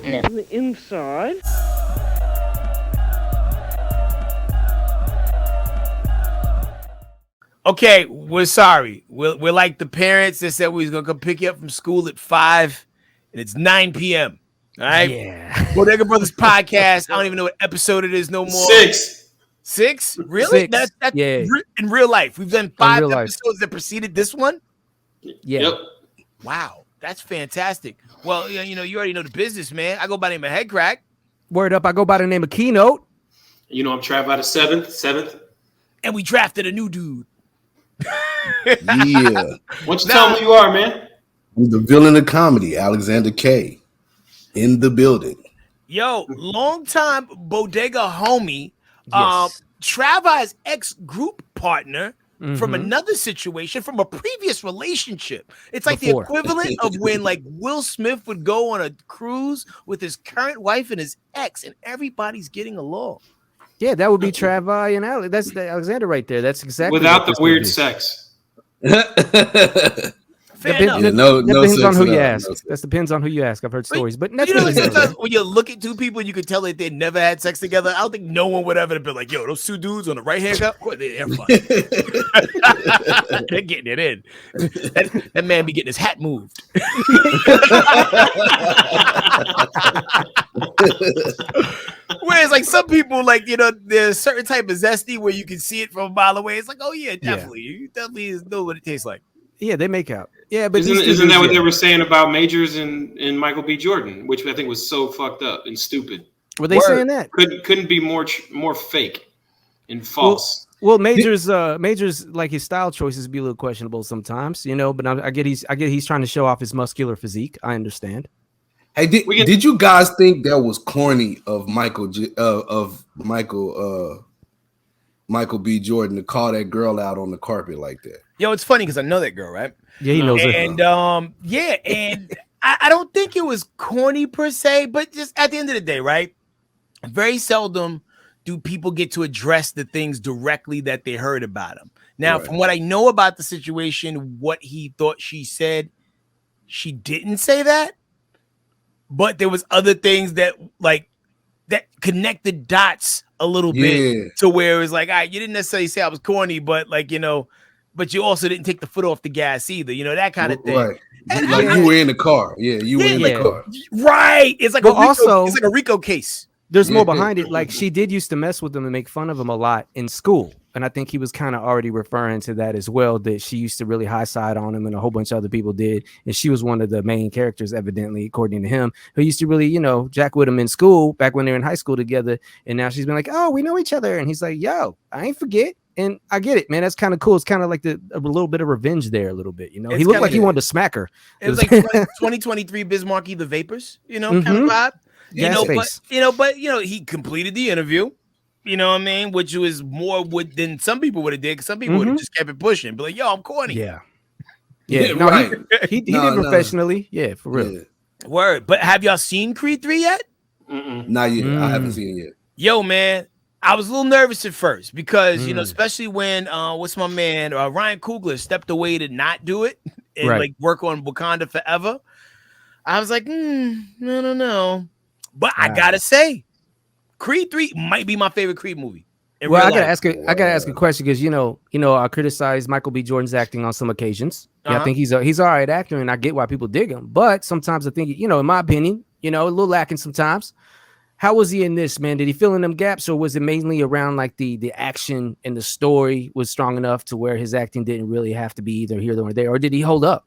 No. On the inside. Okay, we're sorry. We're like the parents that said we was gonna come pick you up from school at 5, and it's 9 p.m. All right, Yeah. Bodega Brothers podcast. I don't even know what episode it is no more. 6. 6? Really? Six. That's Yeah. in real life. We've done On 5 real life. episodes that preceded this one. Yeah. Yep. Wow, that's fantastic. Well, you know, you already know the business, man. I go by the name of Head Crack, Word up. I go by the name of Keynote. You know I'm Travii out of 7th. and we drafted a new dude. Yeah. Why don't you tell me who you are, man? I'm the villain of comedy, Alexander K. In the building. Yo, long time Bodega homie. Yes. Travi's ex-group partner from Mhm. another situation, from a previous relationship. It's like Before. the equivalent of when like Will Smith would go on a cruise with his current wife and his ex, and everybody's getting along. Yeah, that would be Travii and Alex. That's the Alexander right there. That's exactly Without what the this would weird be. sex. Fair Depends- enough. Yeah, no depends sex on who at you all, ask. no sex. That depends on who you ask. I've heard stories, but You that's know, really sometimes when you look at two people, you can tell that they never had sex together. I don't think no one would ever be like, "Yo, those two dudes on the right hand, of course they're fucking. They're getting it in." That man be getting his hat moved. Whereas, like some people, like there's a certain type of zesty where you can see it from a mile away. It's like, oh yeah, definitely, you definitely know what it tastes like. Yeah, they make out. Yeah, but Isn't these two that dudes, what yeah. they were saying about Majors and Michael B. Jordan, which I think was so fucked up and stupid? Were they Word. saying that? Couldn't be more fake and false. Well, Major's like his style choices be a little questionable sometimes, but I get he's trying to show off his muscular physique. I understand. Hey, did you guys think that was corny of Michael B. Jordan to call that girl out on the carpet like that? Yo, it's funny because I know that girl, right? Yeah, he knows it. And and I don't think it was corny per se, but just at the end of the day, right? Very seldom do people get to address the things directly that they heard about him. Now, Right. from what I know about the situation, what he thought she said, she didn't say that, but there was other things that connected dots a little bit to where it was like, all right, you didn't necessarily say I was corny, but but you also didn't take the foot off the gas either, that kind of thing. Right. Like you were in the car. Yeah, you were in the car. Right. It's like it's like a RICO case. There's more behind it. Like she did used to mess with him and make fun of him a lot in school. And I think he was kind of already referring to that as well, that she used to really high side on him and a whole bunch of other people did. And she was one of the main characters, evidently, according to him, who used to really, jack with him in school back when they were in high school together. And now she's been like, oh, we know each other. And he's like, yo, I ain't forget. And I get it, man. That's kind of cool. It's kind of like a little bit of revenge there, a little bit. He looked like he wanted to smack her. It was like 2023 Bismarcky the Vapors, kind of vibe. But he completed the interview. You know what I mean? Which was more than some people would have did. Because some people would have just kept it pushing. But like, yo, I'm corny. Yeah. No, right. He did professionally. Yeah, for real. Yeah. Word. But have y'all seen Creed 3 yet? Not yet. I haven't seen it yet. Yo, man. I was a little nervous at first because, especially when what's my man Ryan Coogler stepped away to not do it and like work on Wakanda Forever. I was like, I don't know. But I gotta say, Creed 3 might be my favorite Creed movie. Well, I gotta ask a question because I criticize Michael B. Jordan's acting on some occasions. Yeah, I think he's all right actor, and I get why people dig him. But sometimes I think, in my opinion, a little lacking sometimes. How was he in this, man? Did he fill in them gaps, or was it mainly around like the action and the story was strong enough to where his acting didn't really have to be either here or there, or did he hold up?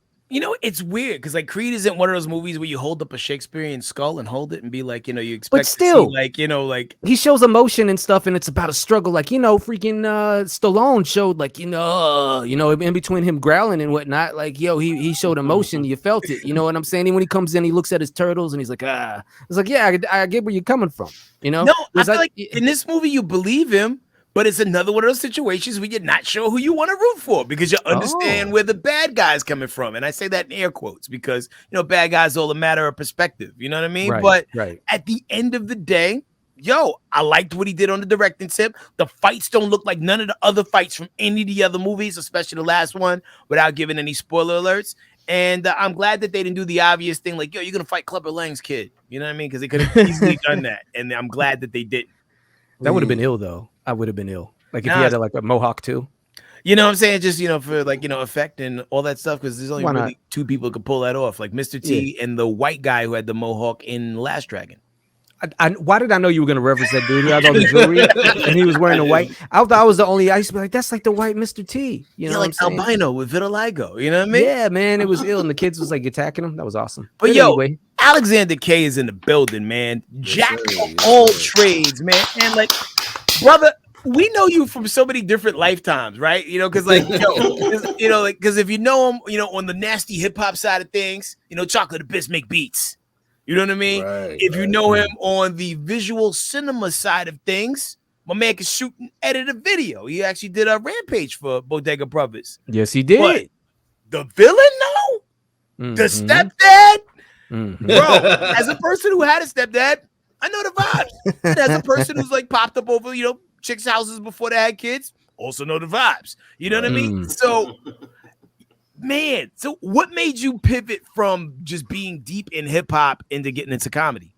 It's weird because like Creed isn't one of those movies where you hold up a Shakespearean skull and hold it and be like, you expect. But still, to see, like he shows emotion and stuff, and it's about a struggle. Like freaking Stallone showed like in between him growling and whatnot. Like he showed emotion. You felt it. You know what I'm saying? And when he comes in, he looks at his turtles and he's like, It's like, yeah, I get where you're coming from. No, I feel like in this movie you believe him. But it's another one of those situations where you're not sure who you want to root for because you understand where the bad guy's coming from. And I say that in air quotes because, bad guys all a matter of perspective. You know what I mean? Right, but at the end of the day, I liked what he did on the directing tip. The fights don't look like none of the other fights from any of the other movies, especially the last one, without giving any spoiler alerts. And I'm glad that they didn't do the obvious thing like, yo, you're going to fight Clubber Lang's kid. You know what I mean? Because they could have easily done that. And I'm glad that they didn't. That would have been ill, though. I would have been ill. Like if he Nah, had like a mohawk too. You know what I'm saying? Just, for like, effect and all that stuff. Because there's only Why really not? two people who could pull that off. Like Mr. T and the white guy who had the mohawk in Last Dragon. Why did I know you were going to reference that dude who had all the jewelry and he was wearing the white? I thought I was the only. I used to be like, that's like the white Mr. T. You know, like albino with vitiligo. You know what I mean? Yeah, man, it was ill, and the kids was like attacking him. That was awesome. But anyway, Alexander K is in the building, man. Jack of all trades, man. And like, brother, we know you from so many different lifetimes, right? Because like, because if you know him, on the nasty hip hop side of things, Chocolate Abyss make beats. You know what I mean? If you know him on the visual cinema side of things, my man can shoot and edit a video. He actually did a Rampage for Bodega Brothers. Yes, he did. But the villain, the stepdad, bro. As a person who had a stepdad, I know the vibes. And as a person who's like popped up over, chicks' houses before they had kids, also know the vibes. You know what I mean? So. Man, so what made you pivot from just being deep in hip hop into getting into comedy?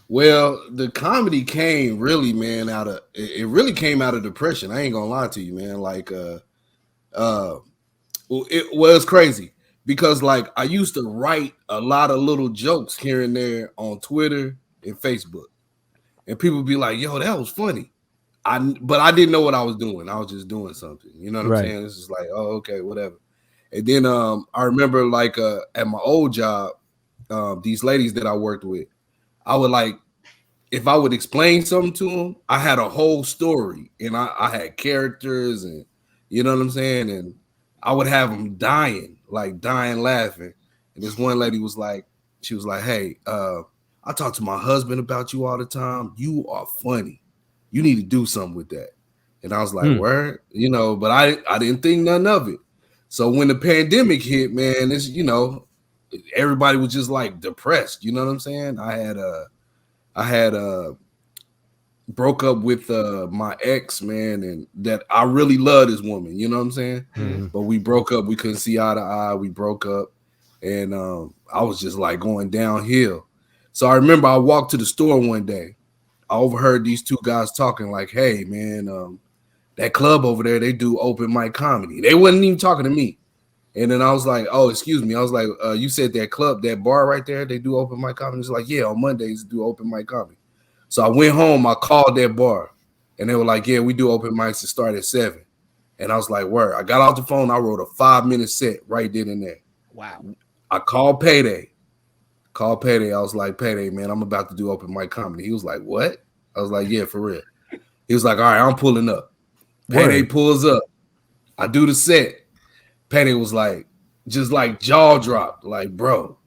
Well, the comedy came really, man, it really came out of depression. I ain't gonna lie to you, man. Like, it was crazy because like I used to write a lot of little jokes here and there on Twitter and Facebook, and people would be like, "Yo, that was funny." But I didn't know what I was doing. I was just doing something. You know what I'm saying? It's just like, oh, okay, whatever. And then I remember like at my old job, these ladies that I worked with, I would like, if I would explain something to them, I had a whole story and I had characters and you know what I'm saying? And I would have them dying laughing. And this one lady was like, she was like, hey, I talk to my husband about you all the time. You are funny. You need to do something with that. And I was like, word, but I didn't think nothing of it. So when the pandemic hit, man, it's, everybody was just like depressed. You know what I'm saying? I had broke up with my ex, man, and that I really love this woman. You know what I'm saying? Mm-hmm. But we broke up. We couldn't see eye to eye. We broke up, and I was just like going downhill. So I remember I walked to the store one day. I overheard these two guys talking like, "Hey, man, that club over there, they do open mic comedy." They wasn't even talking to me. And then I was like, oh, excuse me. I was like, you said that club, that bar right there, they do open mic comedy? It's like, yeah, on Mondays do open mic comedy. So I went home, I called that bar. And they were like, yeah, we do open mics to start at 7. And I was like, word. I got off the phone, I wrote a 5-minute set right then and there. Wow. I called Payday. I was like, Payday, man, I'm about to do open mic comedy. He was like, what? I was like, yeah, for real. He was like, all right, I'm pulling up. Payday pulls up. I do the set. Payday was like, just like jaw dropped, like, bro,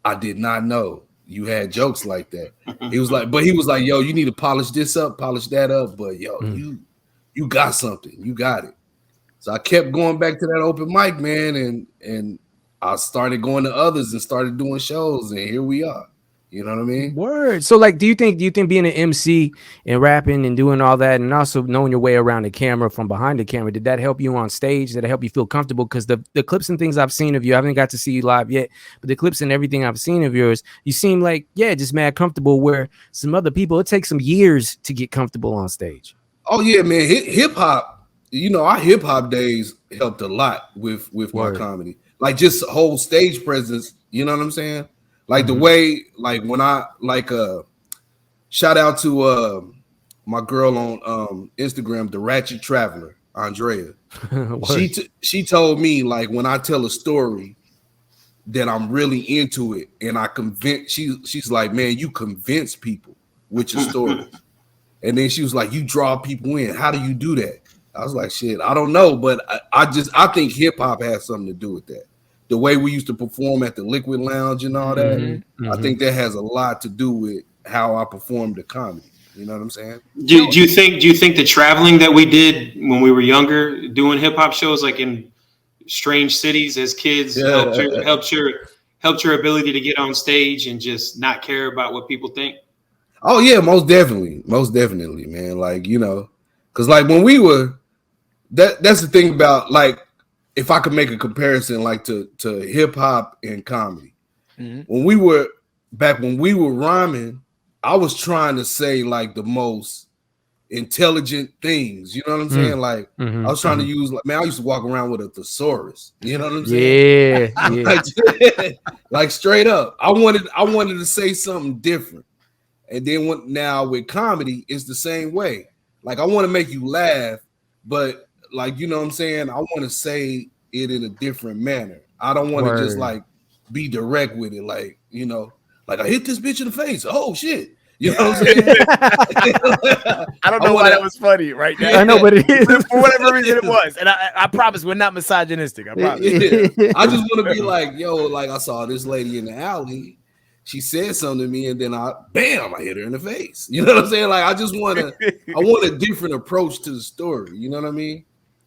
I did not know you had jokes like that. He was like, yo, you need to polish this up, polish that up, but yo, you got something, you got it. So I kept going back to that open mic, man, and I started going to others and started doing shows, and here we are. You know what I mean? Word. So like, do you think being an MC and rapping and doing all that and also knowing your way around the camera from behind the camera, did that help you on stage? Did it help you feel comfortable? Because the clips and things I've seen of you, I haven't got to see you live yet, but the clips and everything I've seen of yours, you seem like, just mad comfortable, where some other people, it takes some years to get comfortable on stage. Oh yeah, man. Hip hop, our hip hop days helped a lot with my comedy. Like just whole stage presence, you know what I'm saying? Like the way, like when I shout out to my girl on Instagram, the Ratchet Traveler, Andrea. She told me like when I tell a story that I'm really into it and I convince, she's like, man, you convince people with your story. And then she was like, you draw people in. How do you do that? I was like, shit, I don't know, but I think hip hop has something to do with that. The way we used to perform at the Liquid Lounge and all that, I think that has a lot to do with how I performed the comedy. You know what I'm saying? Do you think the traveling that we did when we were younger, doing hip hop shows like in strange cities as kids, helped your ability to get on stage and just not care about what people think? Oh yeah, most definitely, man. Like, because like when we were, that's the thing about like if I could make a comparison like to hip hop and comedy, when we were rhyming, I was trying to say like the most intelligent things. You know what I'm saying? Like I was trying to use I used to walk around with a thesaurus. You know what I'm saying? Yeah. like straight up. I wanted to say something different. And then now with comedy, it's the same way. Like I want to make you laugh, but like you know what I'm saying? I want to say it in a different manner. I don't want to just like be direct with it, like you know, like I hit this bitch in the face. Oh shit. You know what I'm saying? I don't know why that was funny right now. I know, but it is. For whatever reason it was. And I promise we're not misogynistic. I promise. I just want to be like, yo, like I saw this lady in the alley. She said something to me, and then I hit her in the face. You know what I'm saying? Like I want a different approach to the story. You know what I mean?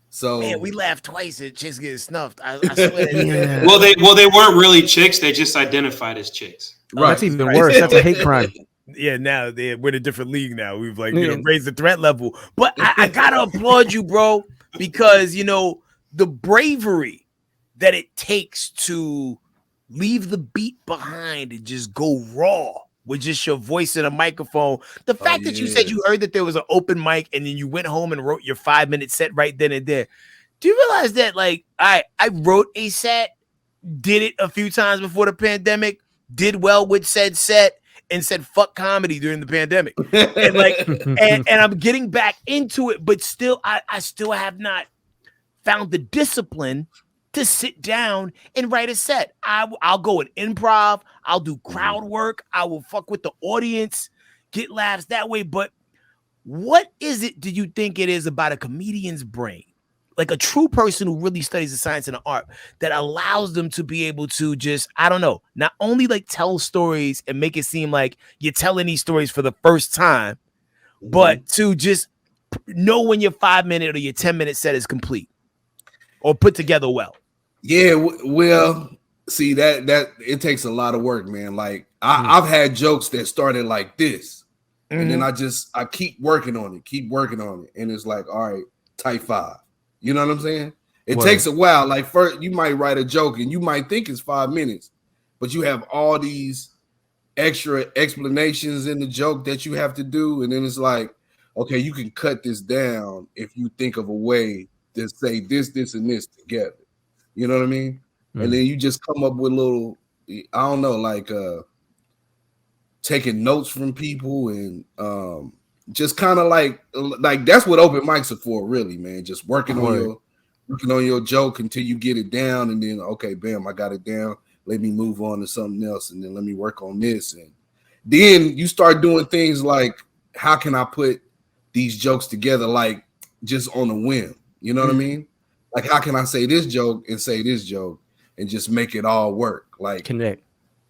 So man, we laughed twice at chicks getting snuffed. I swear. Yeah. Well, they weren't really chicks. They just identified as chicks. Right. That's even worse. That's a hate crime. Yeah, now we're in a different league now. We've like raised the threat level. But I gotta applaud you, bro, because you know the bravery that it takes to leave the beat behind and just go raw with just your voice in a microphone. The fact that you said you heard that there was an open mic and then you went home and wrote your 5-minute set right then and there. Do you realize that like I wrote a set, did it a few times before the pandemic, did well with said set, and said fuck comedy during the pandemic. And like and I'm getting back into it, but still I still have not found the discipline to sit down and write a set. I'll go in improv, I'll do crowd work, I will fuck with the audience, get laughs that way. But what is it do you think it is about a comedian's brain, like a true person who really studies the science and the art, that allows them to be able to just, I don't know, not only like tell stories and make it seem like you're telling these stories for the first time, but to just know when your 5-minute or your 10-minute set is complete or put together well? Yeah, well, see that it takes a lot of work, man. Like I've had jokes that started like this, and then I keep working on it, and it's like, all right, type 5. You know what I'm saying? It takes a while. Like first, you might write a joke and you might think it's 5 minutes, but you have all these extra explanations in the joke that you have to do, and then it's like, okay, you can cut this down if you think of a way to say this, and this together. You know what I mean? And then you just come up with little, I don't know, like taking notes from people and just kind of like that's what open mics are for, really, man. Just working on your joke until you get it down, and then okay, bam, I got it down. Let me move on to something else, and then let me work on this, and then you start doing things like, how can I put these jokes together, like just on a whim? You know what I mean? Like, how can I say this joke and say this joke and just make it all work? Like connect.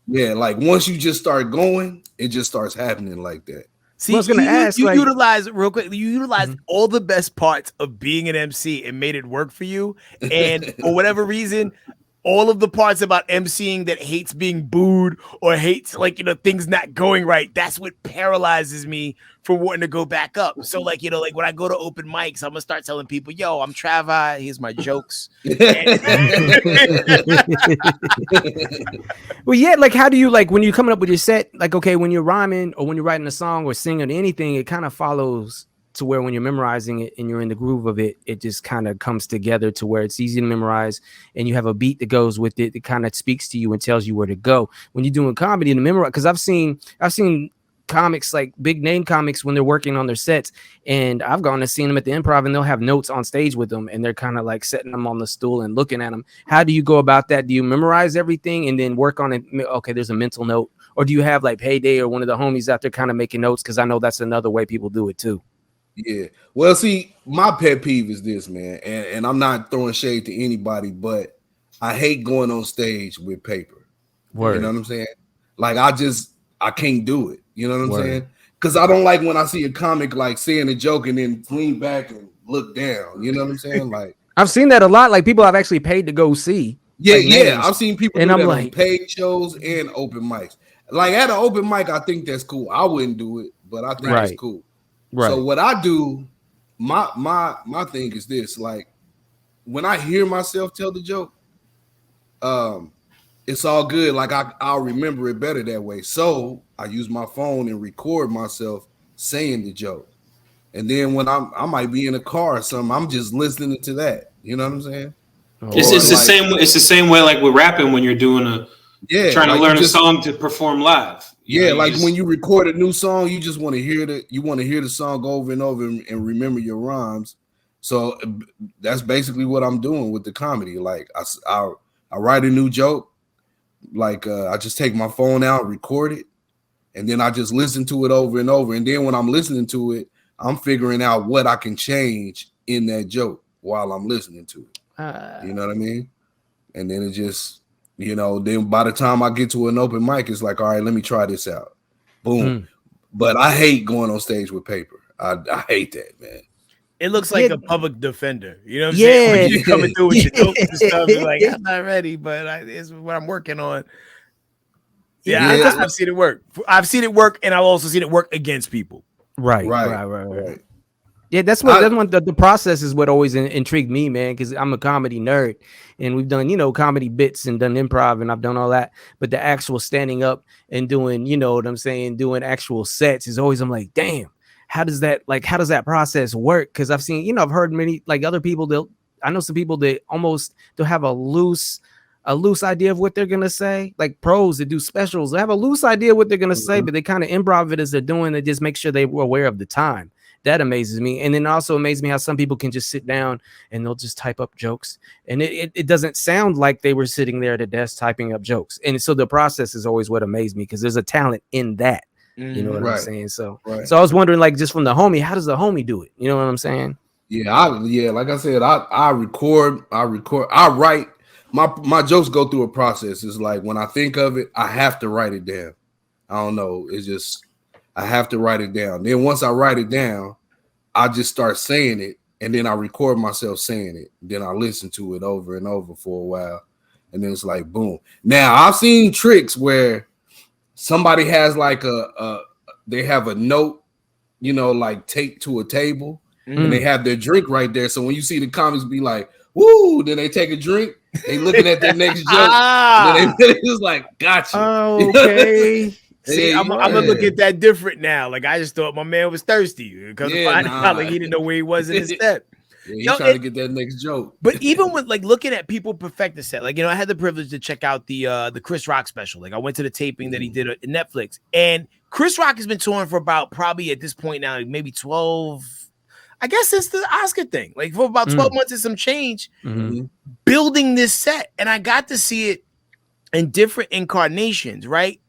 Yeah, like once you just start going, it just starts happening like that. See, I was gonna ask, you utilize real quick. You utilized all the best parts of being an MC and made it work for you. And for whatever reason, all of the parts about MCing that hates being booed or hates things not going right, that's what paralyzes me from wanting to go back up. So like when I go to open mics, I'm gonna start telling people, yo, I'm Travii, here's my jokes. Well, yeah, like how do you, like when you're coming up with your set, like okay, when you're rhyming or when you're writing a song or singing or anything, it kind of follows to where when you're memorizing it and you're in the groove of it, it just kind of comes together to where it's easy to memorize, and you have a beat that goes with it that kind of speaks to you and tells you where to go. When you're doing comedy and memorize, because I've seen comics, like big name comics, when they're working on their sets, and I've gone and seen them at the Improv, and they'll have notes on stage with them, and they're kind of like setting them on the stool and looking at them. How do you go about that? Do you memorize everything and then work on it? Okay, there's a mental note, or do you have like Payday or one of the homies out there kind of making notes? Because I know that's another way people do it too. Yeah. Well, see, my pet peeve is this, man, and I'm not throwing shade to anybody, but I hate going on stage with paper. Word. You know what I'm saying? Like I can't do it. You know what I'm saying? Because I don't like when I see a comic like saying a joke and then lean back and look down. You know what I'm saying? Like I've seen that a lot. Like people I've actually paid to go see. Yeah, like, yeah. I've seen people and do I'm that like, on paid shows and open mics. Like at an open mic, I think that's cool. I wouldn't do it, but I think it's cool. Right. So what I do, my thing is this: like when I hear myself tell the joke, it's all good. Like I'll remember it better that way. So I use my phone and record myself saying the joke. And then when I might be in a car or something, I'm just listening to that. You know what I'm saying? It's the same. It's the same way like with rapping when you're doing trying to learn a song to perform live. When you record a new song, you just want to hear the song over and over and remember your rhymes. So that's basically what I'm doing with the comedy. Like I write a new joke, like I just take my phone out, record it, and then I just listen to it over and over. And then when I'm listening to it, I'm figuring out what I can change in that joke while I'm listening to it. You know what I mean? And then it just, then by the time I get to an open mic, it's like, all right, let me try this out. Boom. But I hate going on stage with paper. I hate that, man. It looks like a public defender. You know what I'm saying? When you coming through with your notes and stuff, you're like, I'm not ready, but it's what I'm working on. I've seen it work. I've seen it work, and I've also seen it work against people. Right. Yeah, that's what the process is what always intrigued me, man, because I'm a comedy nerd and we've done, comedy bits and done improv and I've done all that. But the actual standing up and doing, doing actual sets is always, I'm like, damn, how does that process work? Because I've seen, I've heard many like other people, I know some people that they'll have a loose idea of what they're gonna say, like pros that do specials. They have a loose idea of what they're gonna say, but they kind of improv it as they're doing it, just make sure they were aware of the time. That amazes me. And then also amazes me how some people can just sit down and they'll just type up jokes. And it doesn't sound like they were sitting there at a desk typing up jokes. And so the process is always what amazed me because there's a talent in that. You know what I'm saying? So I was wondering, like, just from the homie, how does the homie do it? You know what I'm saying? Yeah, like I said, I write. My jokes go through a process. It's like when I think of it, I have to write it down. I don't know. It's just I have to write it down. Then once I write it down, I just start saying it, and then I record myself saying it. Then I listen to it over and over for a while, and then it's like boom. Now I've seen tricks where somebody has like they have a note, like taped to a table, and they have their drink right there. So when you see the comics be like, "Woo!" Then they take a drink. They looking at their next joke. And then it's like, gotcha. Oh, okay. See, I'm gonna look at that different now. Like I just thought my man was thirsty because like he didn't know where he was in his step. He's trying to get that next joke. But even with like looking at people perfect the set, like I had the privilege to check out the Chris Rock special. Like I went to the taping that he did at Netflix, and Chris Rock has been touring for about probably at this point now maybe 12. I guess it's the Oscar thing. Like for about 12 months and some change, building this set, and I got to see it in different incarnations. Right,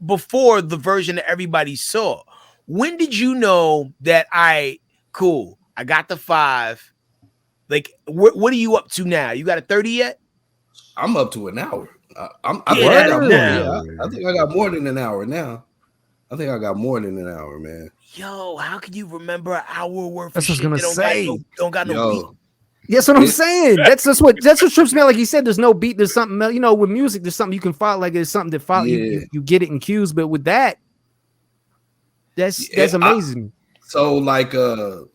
before the version that everybody saw. When did you know that I got the 5? Like, what are you up to now? You got a 30 yet? I'm up to an hour. I think I got more than an hour now. I think I got more than an hour, man. Yo, how can you remember an hour worth That's of shit? What I was gonna say. Don't got no beat. That's what I'm saying. That's what trips me out. Like you said, there's no beat. There's something, with music, there's something you can follow. Like there's something to follow. You get it in cues. But with that, that's amazing. So like a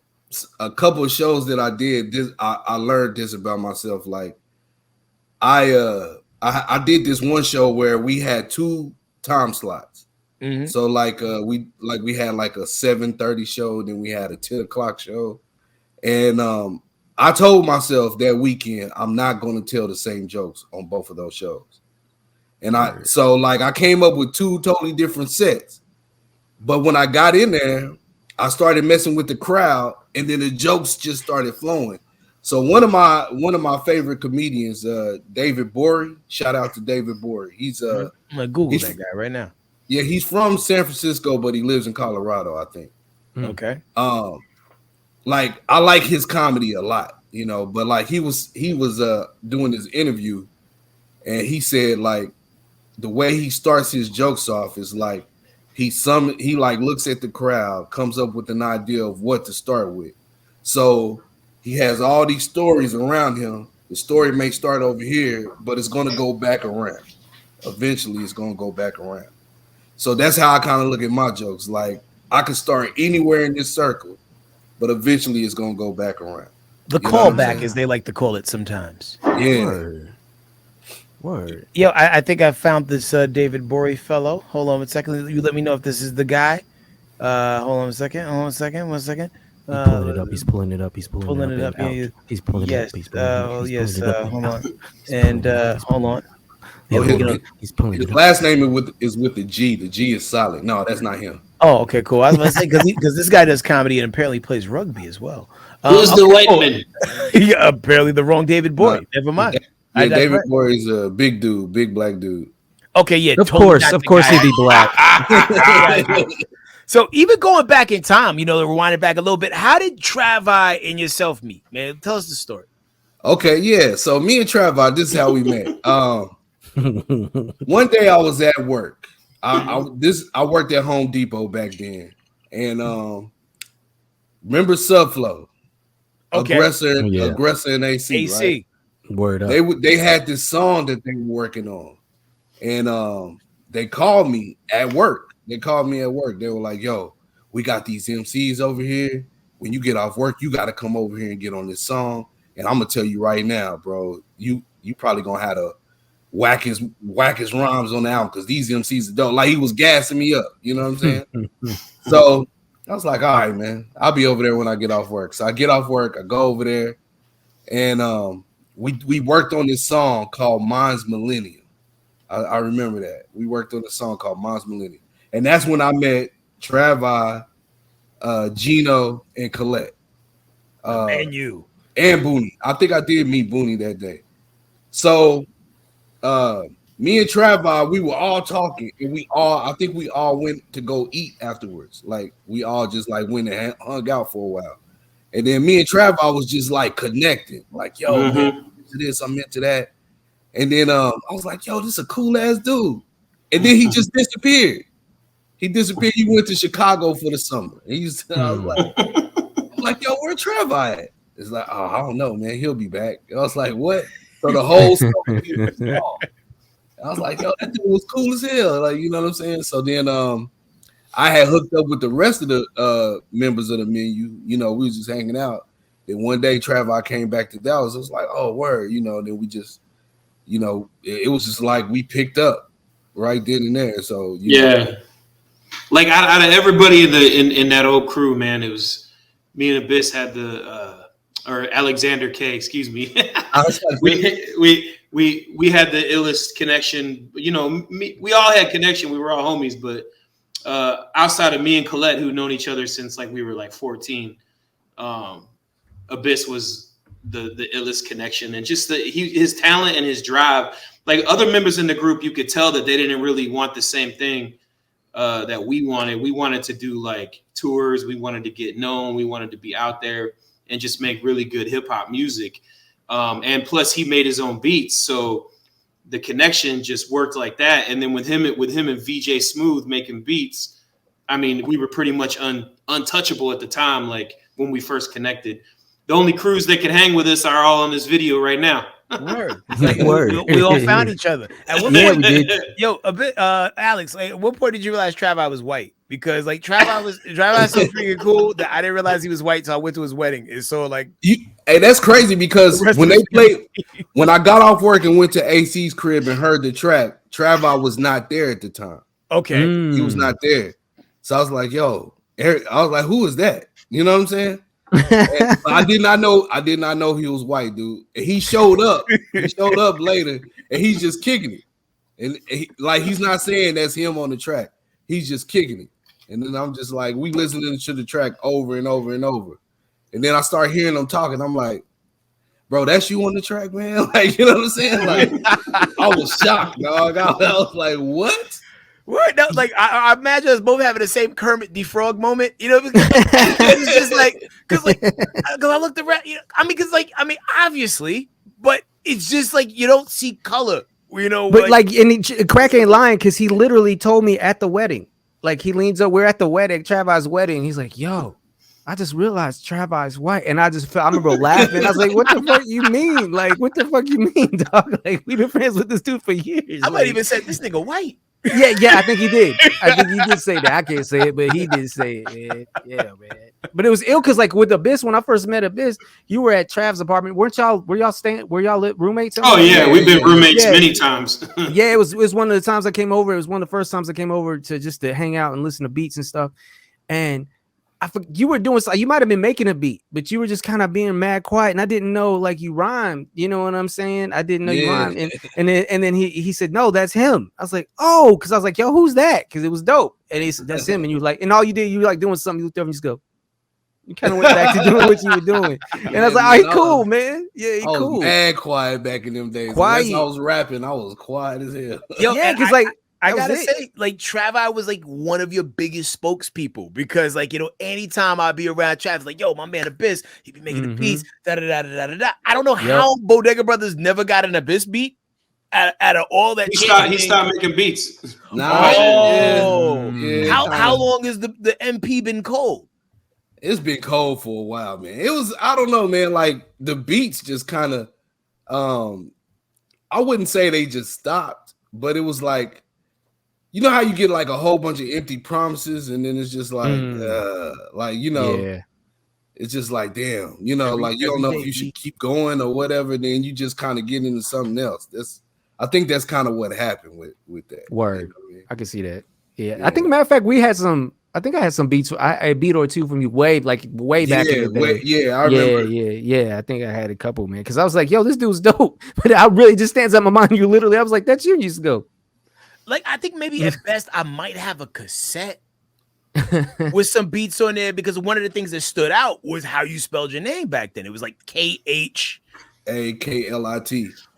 couple of shows that I did, I learned this about myself. Like I did this one show where we had 2 time slots. So like we had like a 7:30 show, then we had a 10 o'clock show, and I told myself that weekend I'm not going to tell the same jokes on both of those shows. And I came up with 2 totally different sets. But when I got in there, I started messing with the crowd, and then the jokes just started flowing. So one of my favorite comedians, David Bory, shout out to David Bory. He's I'm gonna Google that guy right now. Yeah, he's from San Francisco, but he lives in Colorado, I think. Okay. Like I like his comedy a lot, but like he was doing this interview, and he said like the way he starts his jokes off is like he like looks at the crowd, comes up with an idea of what to start with. So he has all these stories around him. The story may start over here, but it's gonna go back around. Eventually it's gonna go back around. So that's how I kind of look at my jokes. Like I could start anywhere in this circle, but eventually it's gonna go back around. The callback, as they like to call it sometimes. Yeah. Word. Yo, I think I found this David Bory fellow. Hold on a second. You let me know if this is the guy. Hold on a second. One second. He's pulling it up. He's pulling it up. He's pulling it up. Yeah, He's pulling it up. He's pulling it up. Yes. Hold on. And hold on. Yeah, his last name is with the G. The G is solid. No, that's not him. Oh, okay, cool. I was going to say because this guy does comedy and apparently plays rugby as well. Who's the white man? Yeah, apparently the wrong David Boy. Never mind. Yeah, David Boy is a big dude, big black dude. Okay, yeah, of course he'd be black. So even going back in time, rewinding back a little bit, how did Travii and yourself meet, man? Tell us the story. Okay, yeah. So me and Travii, this is how we met. One day I was at work. I worked at Home Depot back then, and remember Subflow, Aggressor and AC. Right? Word up. They had this song that they were working on, and they called me at work. They were like, "Yo, we got these MCs over here. When you get off work, you got to come over here and get on this song." And I'm gonna tell you right now, bro, you probably gonna have to wackest rhymes on the album because these MCs don't. Like, he was gassing me up. You know what I'm saying? So I was like, all right, man, I'll be over there when I get off work. So I get off work, I go over there, and we worked on this song called Mine's Millennium. I remember that. We worked on a song called Mine's Millennium. And that's when I met Travii, Gino, and Colette. And you. And Booney. I think I did meet Booney that day. So me and Travii, we were all talking, and I think we all went to go eat afterwards. Like, we all just like went and hung out for a while. And then me and Travii was just like connecting. Like, yo, man, I'm into this, I'm into that. And then I was like, yo, this is a cool ass dude. And then he just disappeared. He went to Chicago for the summer. I was like, yo, where Travii at? It's like, oh, I don't know, man. He'll be back. I was like, what? So the whole summer, I was like, yo, that dude was cool as hell. Like, you know what I'm saying? So then I had hooked up with the rest of the members of the menu. You know, we was just hanging out. Then one day Travii came back to Dallas. It was like, oh, word. You know, then we just, you know, it was just like we picked up right then and there. So yeah. Like out of everybody in that old crew, man, it was me and Abyss had or Alexander K, excuse me. we had the illest connection. You know, we all had connection. We were all homies, but outside of me and Colette, who'd known each other since like we were like 14, Abyss was the illest connection, and just his talent and his drive. Like, other members in the group, you could tell that they didn't really want the same thing that we wanted. We wanted to do like tours. We wanted to get known. We wanted to be out there and just make really good hip hop music. And plus, he made his own beats, so the connection just worked like that. And then with him and VJ Smooth making beats, I mean, we were pretty much untouchable at the time. Like, when we first connected, the only crews that could hang with us are all on this video right now. Word. Like, Word. We all found each other. At what point, we did. Yo, a bit, Alex. Like, at what point did you realize Travii was white? Because like Travii was so freaking cool that I didn't realize he was white, so I went to his wedding. And so like, hey, that's crazy because when I got off work and went to AC's crib and heard the track, Travii was not there at the time. Okay, he was not there. So I was like, yo, Eric, I was like, who is that? You know what I'm saying? I did not know he was white, dude. And he showed up. He showed up later, and he's just kicking it. And he's not saying that's him on the track. He's just kicking it. And then I'm just like, we listening to the track over and over and over. And then I start hearing them talking. I'm like, bro, that's you on the track, man? Like, you know what I'm saying? Like, I was shocked, dog. I was like, what? What? No, like, I imagine us both having the same Kermit the Frog moment, you know? It's just like, because I looked around, you know, obviously, but it's just like you don't see color, you know. But and Crack ain't lying because he literally told me at the wedding, like, he leans up, we're at the wedding, Travi's wedding. He's like, yo, I just realized Travi's white. And I remember laughing. I was like, what the fuck you mean? Like, what the fuck you mean, dog? Like, we've been friends with this dude for years. I might even said this nigga white. Yeah, I think he did. I think he did say that. I can't say it, but he did say it, man. Yeah, man. But it was ill because like with Abyss, when I first met Abyss, you were at Trav's apartment. Were y'all roommates? Oh yeah, we've been roommates many times. Yeah, it was one of the times I came over. It was one of the first times I came over to hang out and listen to beats and stuff. And you were doing, you might have been making a beat, but you were just kind of being mad quiet, and I didn't know like you rhymed. You know what I'm saying? I didn't know you rhymed, and then he said, no, that's him. I was like, oh, because I was like, yo, who's that? Because it was dope, and he said, that's him. And you were like, and all you did, you were like doing something. You looked over and just go. You kind of went back to doing what you were doing, and I was like, all right, cool, man. Yeah, he cool. I was mad quiet back in them days. Quiet. I was rapping. I was quiet as hell. Yo, yeah, because like. I gotta say, like, Travii was like one of your biggest spokespeople because, like, you know, anytime I'd be around Travis, like, yo, my man Abyss, he'd be making the beats. Da da da da da da. I don't know how Bodega Brothers never got an Abyss beat out of all that. He stopped making beats. How long has the MP been cold? It's been cold for a while, man. It was, I don't know, man. Like the beats just kind of, I wouldn't say they just stopped, but it was like. You know how you get like a whole bunch of empty promises, and then it's just like, you know, it's just like, damn, you know, like you don't know if you should keep going or whatever. Then you just kind of get into something else. I think that's kind of what happened with that. Word, you know what I mean? I can see that. Yeah, I think matter of fact, we had some. I think I had some beats. A beat or two from you way back in the day. I remember. Yeah. I think I had a couple, man, because I was like, yo, this dude's dope. But I really just stands out my mind. You literally, I was like, that's you. You used to go. Like, I think maybe at best I might have a cassette with some beats on there because one of the things that stood out was how you spelled your name back then. It was like KHAKLIT.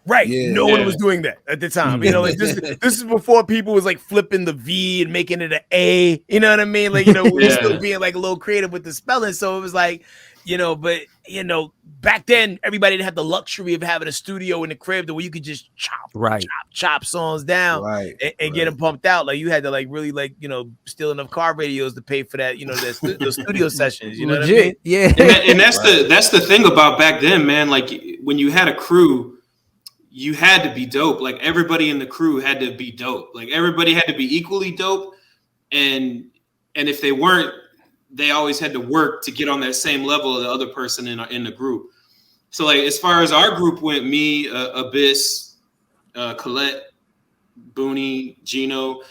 Right. Yeah. No one was doing that at the time. You know, like this is before people was like flipping the V and making it an A. You know what I mean? Like, you know, we were still being like a little creative with the spelling. So it was like, you know, but you know, back then everybody didn't have the luxury of having a studio in the crib where you could just chop songs down and get them pumped out. Like you had to like really like, you know, steal enough car radios to pay for that, you know, the studio sessions. You know what I mean? Yeah. And that's the thing about back then, man. Like when you had a crew, you had to be dope. Like everybody in the crew had to be dope. Like everybody had to be equally dope. And if they weren't, they always had to work to get on that same level of the other person in the group. So like as far as our group went, me, Abyss, Colette, Booney, Gino,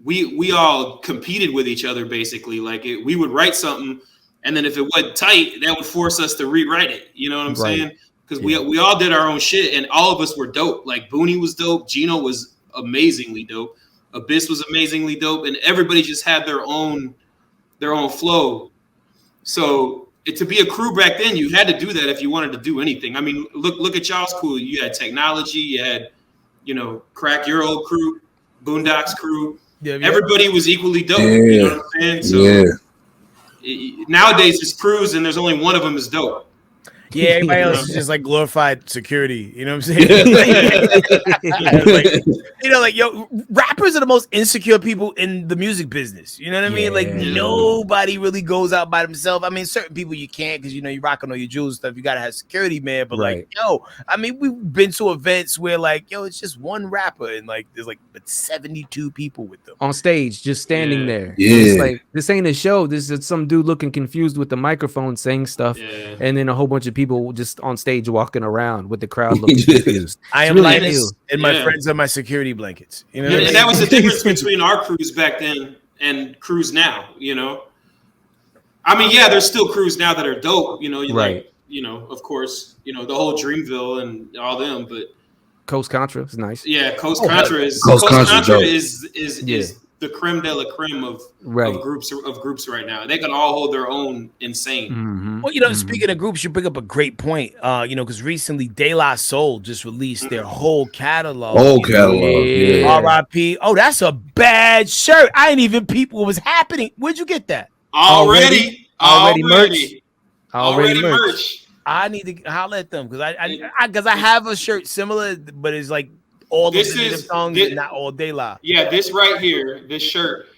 we all competed with each other basically. Like we would write something, and then if it wasn't tight, that would force us to rewrite it. You know what I'm saying? Because we all did our own shit, and all of us were dope. Like Booney was dope, Gino was amazingly dope, Abyss was amazingly dope, and everybody just had their own flow. So to be a crew back then, you had to do that if you wanted to do anything. I mean, look at y'all's crew. You had technology, you had, you know, Crack, your old crew, Boondocks crew. Yeah. Everybody was equally dope. You know what I'm saying? So nowadays it's crews and there's only one of them is dope. Yeah, everybody else is just like glorified security. You know what I'm saying? Like, you know, like, yo, rappers are the most insecure people in the music business. You know what I mean? Like, nobody really goes out by themselves. I mean, certain people you can't because, you know, you're rocking all your jewels and stuff. You got to have security, man. But, like, yo, I mean, we've been to events where, like, yo, it's just one rapper and, like, there's, like, 72 people with them. On stage, just standing there. Yeah. It's like, this ain't a show. This is some dude looking confused with the microphone saying stuff. Yeah. And then a whole bunch of people just on stage walking around with the crowd looking confused. I am Linus and my friends are my security blankets. You know, and that was the difference between our crews back then and crews now. You know, I mean, yeah, there's still crews now that are dope. You know, like, you know, of course, you know, the whole Dreamville and all them, but Coast Contra is nice. Yeah, Coast Contra is the creme de la creme of groups right now. They can all hold their own insane. Mm-hmm. Well, you know, speaking of groups, you bring up a great point. You know, because recently De La Soul just released their whole catalog. R.I.P. Oh, that's a bad shirt. I ain't even peep what was happening. Where'd you get that? Already merch. I need to holler at them because I have a shirt similar, but it's like all the songs and not all De La. Yeah, this right here, this shirt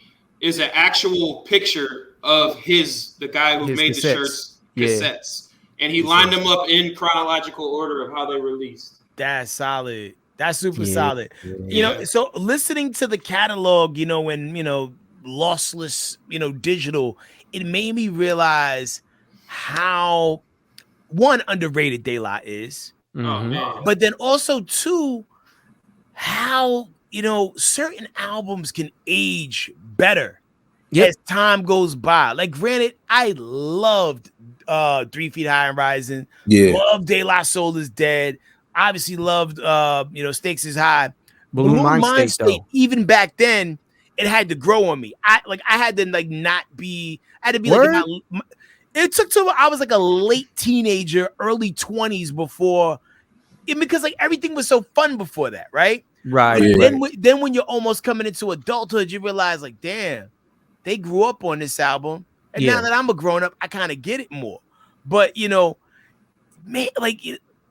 is an actual picture of the guy who made the shirts cassettes. And he lined them up in chronological order of how they released. That's solid. That's super solid. Yeah. You know, so listening to the catalog, you know, when, you know, lossless, digital, it made me realize how one underrated De La is, but then also two, how certain albums can age better as time goes by. Like, granted, I loved 3 Feet High and Rising. Loved De La Soul is Dead. Obviously loved Stakes is High. Balloon Mind State, even back then, it had to grow on me. I had to not be. I had to be Word? it took till I was like a late teenager, early 20s before, because like everything was so fun before that, right? Right. Then when you're almost coming into adulthood, you realize like, damn, they grew up on this album, and now that I'm a grown up, I kind of get it more. But man, like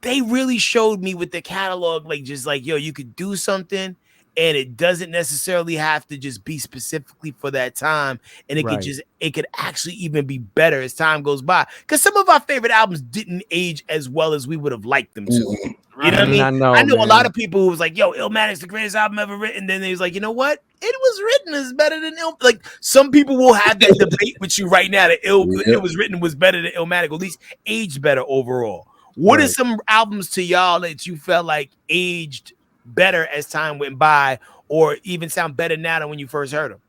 they really showed me with the catalog, like just like, yo, you could do something, and it doesn't necessarily have to just be specifically for that time, and it could actually even be better as time goes by. Because some of our favorite albums didn't age as well as we would have liked them to. You know what I mean? I know a lot of people who was like, yo, Illmatic's the greatest album ever written. Then they was like, you know what? It was written as better than Like, some people will have that debate with you right now that It Was Written was better than Illmatic, or at least aged better overall. What are some albums to y'all that you felt like aged better as time went by, or even sound better now than when you first heard them?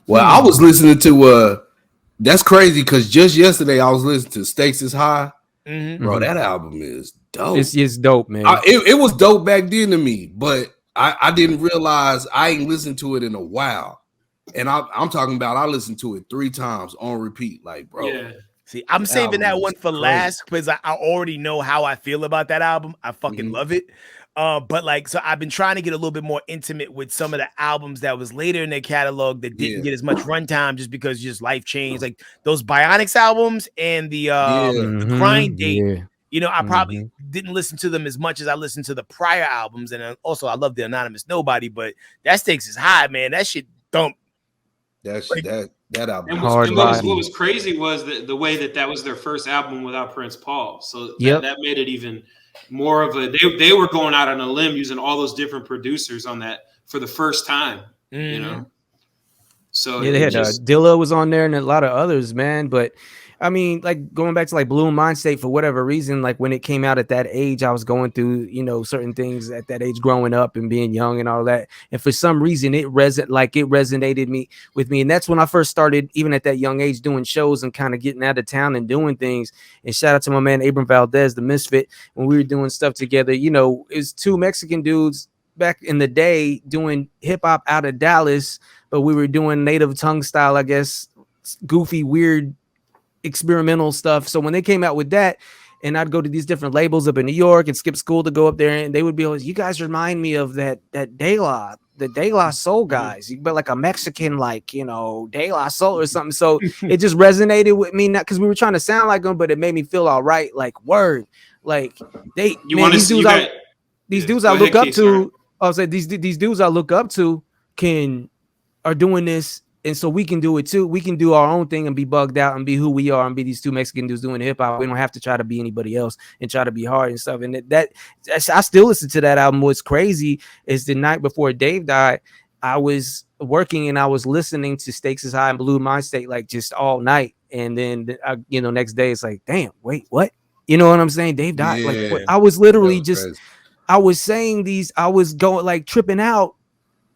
Well, I was listening to that's crazy, because just yesterday I was listening to Stakes is High. Bro, that album is dope. It's dope, man. It was dope back then to me, but I didn't realize I ain't listened to it in a while. And I'm talking about I listened to it 3 times on repeat, like, bro. Yeah. See, I'm saving that one for last because I already know how I feel about that album. I fucking love it. But like, so I've been trying to get a little bit more intimate with some of the albums that was later in their catalog that didn't get as much runtime just because just life changed. Like those Bionics albums and the Grind Date. I probably didn't listen to them as much as I listened to the prior albums. And also I love the Anonymous Nobody, but that Stakes is High, man. That shit dump. That album. And what was crazy was the way that was their first album without Prince Paul. So that made it even more of a they were going out on a limb using all those different producers on that for the first time. So they had Dilla was on there and a lot of others, man. But I mean, like going back to like Balloon Mind State, for whatever reason, like when it came out at that age, I was going through, certain things at that age, growing up and being young and all that. And for some reason, it resonated with me. And that's when I first started, even at that young age, doing shows and kind of getting out of town and doing things. And shout out to my man, Abram Valdez, the Misfit, when we were doing stuff together. It's 2 Mexican dudes back in the day doing hip hop out of Dallas, but we were doing native tongue style, I guess, goofy, weird, experimental stuff. So when they came out with that, and I'd go to these different labels up in New York and skip school to go up there, and they would be always, you guys remind me of that De La, the De La Soul guys, but like a Mexican, like, De La Soul or something. So it just resonated with me, not because we were trying to sound like them, but it made me feel all right. Like, word, like these dudes I look up to. I'll say these dudes I look up to are doing this. And so we can do it too. We can do our own thing and be bugged out and be who we are and be these 2 Mexican dudes doing hip hop. We don't have to try to be anybody else and try to be hard and stuff. And that I still listen to that album. What's crazy is the night before Dave died, I was working and I was listening to Stakes is High and Balloon Mind State like just all night. And then next day it's like, damn, wait, what? You know what I'm saying? Dave died. Like what? I was literally crazy. I was saying these. I was going like tripping out,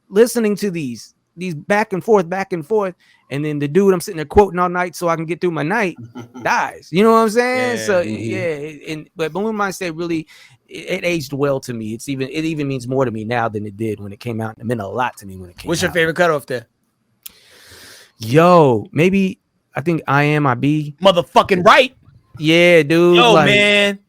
listening to these back and forth, and then the dude I'm sitting there quoting all night so I can get through my night dies. You know what I'm saying? So but Balloon Mind State really it aged well to me. It even means more to me now than it did when it came out. It meant a lot to me when it came out. What's your favorite cutoff there? Yo, maybe I think I Am I Be. Motherfucking right. Yeah, dude. Yo, man.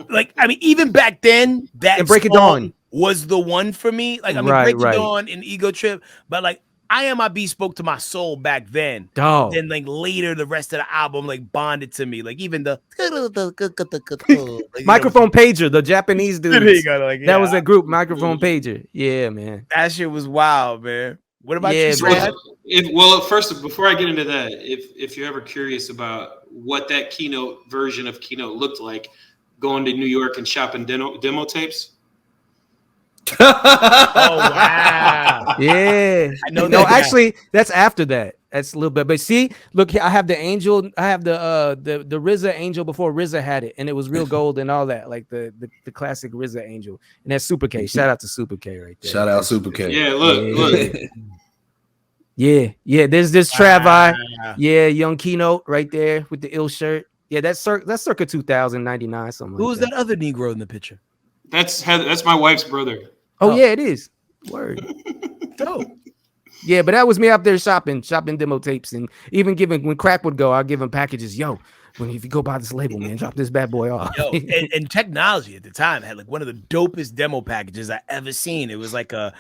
Like, I mean, even back then, that Break It Dawn was the one for me. Like, I mean, Break It Dawn and Ego Trip, but like, I Am I Be spoke to my soul back then. Dog. Then like later, the rest of the album like bonded to me. Like even the Microphone Pager, the Japanese dude. That was a group, Microphone Pager. Yeah, man. That shit was wild, man. What about you, Brad? First, before I get into that, if you're ever curious about what that version of Keynote looked like, going to New York and shopping demo tapes. Oh wow! Yeah, I know no, that. actually, that's after that. That's a little bit. But see, look, I have the angel. I have the RZA angel before RZA had it, and it was real gold and all that, like the classic RZA angel. And that's Super K. Shout out to Super K right there. Shout out Super K. Yeah, look. Yeah. There's this Travii. Yeah, Young Keynote right there with the ill shirt. Yeah, that's circa 2099 something. Who's that other Negro in the picture? That's my wife's brother. Oh yeah, it is. Word. Dope. Yeah, but that was me out there shopping demo tapes, and even when crack would go, I'd give him packages. Yo, if you go buy this label, man, drop this bad boy off. Yo, and technology at the time had like one of the dopest demo packages I ever seen. It was like a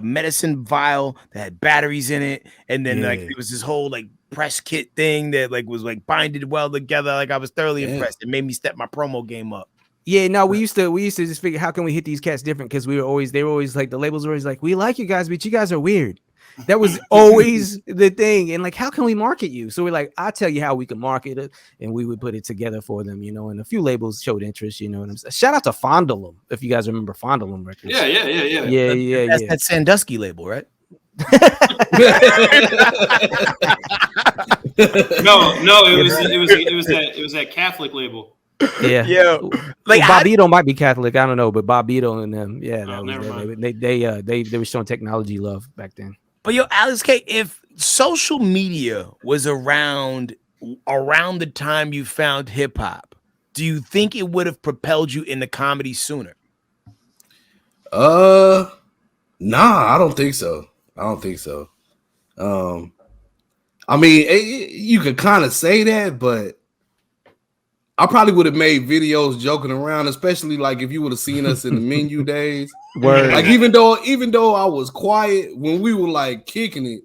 medicine vial that had batteries in it, and then like it was this whole like press kit thing that like was like binded well together. Like I was thoroughly impressed. It made me step my promo game up. Yeah, no, we used to just figure how can we hit these cats different, because they were always like, the labels were always like, we like you guys, but you guys are weird. That was always the thing. And like, how can we market you? So we're like, I'll tell you how we can market it, and we would put it together for them, and a few labels showed interest, and I'm saying. Shout out to Fondulum, if you guys remember Fondulum records. Yeah. That's that Sandusky label, right? No, it was that Catholic label. Yeah, like Bobito might be Catholic, I don't know, but Bobito and them, they were showing technology love back then. But yo, Alex K, if social media was around the time you found hip hop, do you think it would have propelled you into comedy sooner? Nah, I don't think so. I mean, you could kind of say that, but I probably would have made videos joking around, especially like if you would have seen us in the menu days. Word. Like even though I was quiet when we were like kicking it,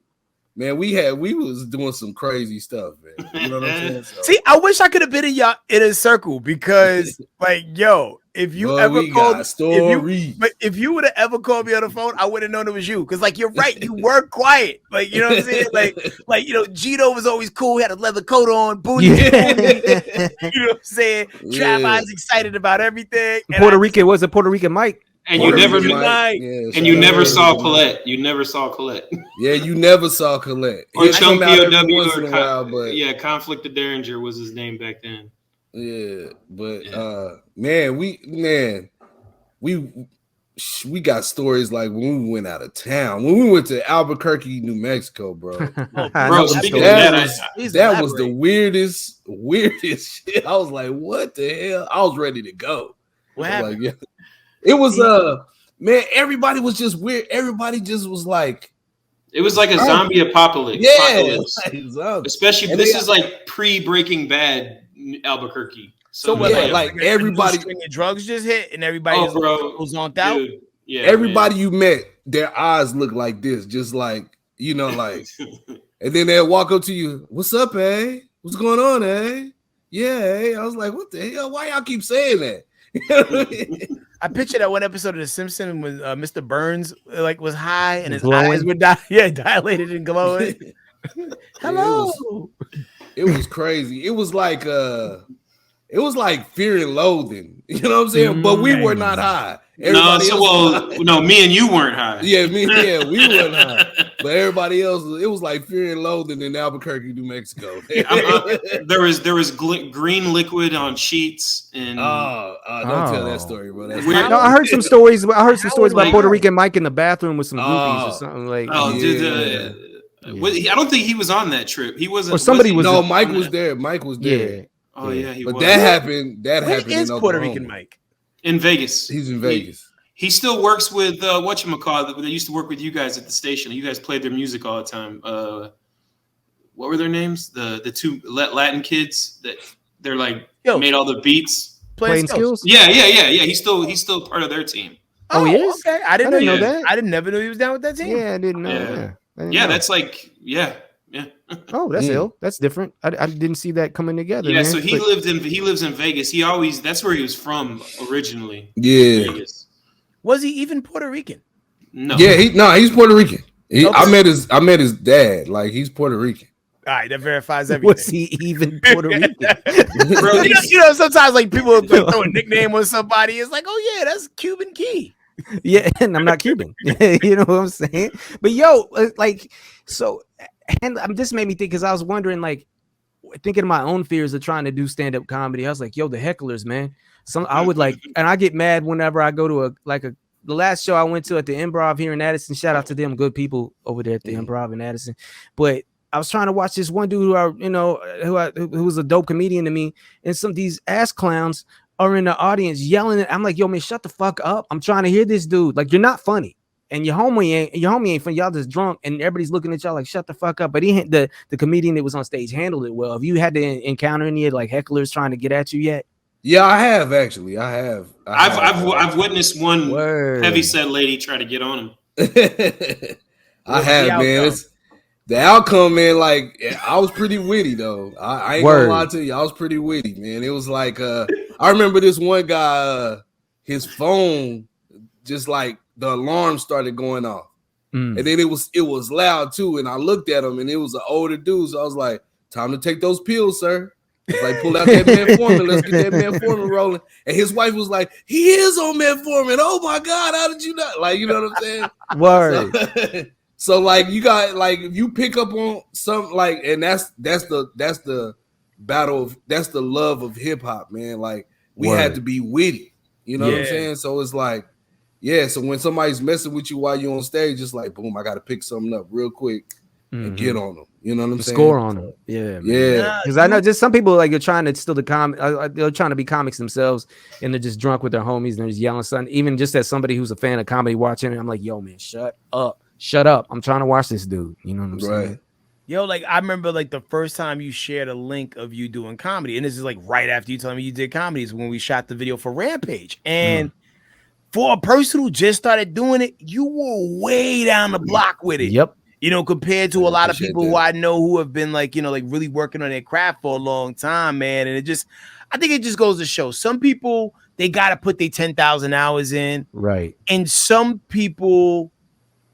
man, we was doing some crazy stuff, man. You know what I'm saying? So, see, I wish I could have been in a circle, because like, yo, if you ever called, if you would have ever called me on the phone, I would have known it was you. Cause like, you're right, you were quiet. Like, you know what I'm saying? Like, Gito was always cool. He had a leather coat on, booty. You know what I'm saying? Travi's excited about everything. Puerto Rican Mike. And you never saw Colette. You never saw Colette. Yeah, you never saw Colette. Or Chunk POW. Conflict of Derringer was his name back then. Yeah, but we got stories like when we went out of town. When we went to Albuquerque, New Mexico, bro. That was the weirdest shit. I was like, what the hell? I was ready to go. What happened? Like, yeah. It was man, everybody was just weird. Everybody just was like, it was like a zombie apocalypse. Yeah, especially this is like pre-Breaking Bad Albuquerque. So like everybody, when your drugs just hit and everybody was on out. Dude, yeah, everybody you met, their eyes look like this, just like like, and then they'll walk up to you. What's up, eh? What's going on, eh? Yeah, I was like, what the hell? Why y'all keep saying that? I picture that one episode of The Simpsons when Mr. Burns like was high and his eyes were dilated and glowing. Hello. It was crazy. It was like Fear and Loathing. You know what I'm saying? But we were not high. Me and you weren't high. We weren't high. But everybody else, it was like Fear and Loathing in Albuquerque, New Mexico. There was green liquid on sheets and don't tell that story, bro. I heard some stories. I heard some stories about Puerto Rican Mike in the bathroom with some groupies or something like. I don't think he was on that trip. He wasn't. Or somebody was. No, Mike was there. Mike was there. Yeah. Oh yeah, but that happened. That Where happened is in Puerto Rican Mike? In Vegas. He's in Vegas. He still works with whatchamacallit. They used to work with you guys at the station. You guys played their music all the time. What were their names? The two Latin kids that they're like made all the beats. Playing skills. Yeah. He's still part of their team. Oh, he is? Okay. I didn't know that. I never knew he was down with that team. Yeah, I didn't know. Yeah, that's like Yeah. Oh, that's ill. That's different. I didn't see that coming together. Yeah, man. So he lives in Vegas. That's where he was from originally. Yeah. Vegas. Was he even Puerto Rican? No. Yeah, he's Puerto Rican. I met his dad. Like, he's Puerto Rican. All right, that verifies everything. Was he even Puerto Rican? Bro, sometimes like people throw a nickname on somebody. It's like, oh yeah, that's Cuban Key. Yeah, and I'm not Cuban. You know what I'm saying? But yo, like, so, and this made me think because I was wondering, like, thinking of my own fears of trying to do stand-up comedy. I was like, yo, the hecklers, man. I would like, and I get mad whenever I go to the last show I went to at the Improv here in Addison. Shout out to them, good people over there at the Improv in Addison. But I was trying to watch this one dude who was a dope comedian to me, and some of these ass clowns are in the audience yelling. I'm like, yo, man, shut the fuck up. I'm trying to hear this dude. Like, you're not funny. And your homie ain't funny. Y'all just drunk, and everybody's looking at y'all like, shut the fuck up. But the comedian that was on stage handled it well. Have you had to encounter any like hecklers trying to get at you yet? Yeah, I have actually. I've witnessed one heavyset lady try to get on him. I have, man. It's the outcome, man. Like, I was pretty witty though. I ain't gonna lie to you. I was pretty witty, man. It was like I remember this one guy, his phone just like the alarm started going off. And then it was loud too. And I looked at him and it was an older dude. So I was like, time to take those pills, sir. Like, pull out that metformin. Let's get that metformin rolling. And his wife was like, he is on metformin. Oh my God, how did you not? Like, you know what I'm saying? Word. So like, you got like, if you pick up on something like, and that's the battle of, that's the love of hip hop, man. Like, we had to be witty. You know what I'm saying? So it's like, yeah. So when somebody's messing with you while you're on stage, it's like, boom, I got to pick something up real quick and get on them. You know what I'm saying? Score on them. Yeah. Man. Yeah. Because I know just some people like, you're trying to steal the they're trying to be comics themselves, and they're just drunk with their homies and they're just yelling something. Even just as somebody who's a fan of comedy watching it, I'm like, yo, man, shut up. I'm trying to watch this dude. You know what I'm saying? Yo, like, I remember like the first time you shared a link of you doing comedy, and this is like right after you told me you did comedy, is when we shot the video for Rampage. And for a person who just started doing it, you were way down the block with it. Yep. You know, compared to a lot of people who I know who have been like, you know, like really working on their craft for a long time, man. And I think it just goes to show some people, they got to put their 10,000 hours in. Right. And some people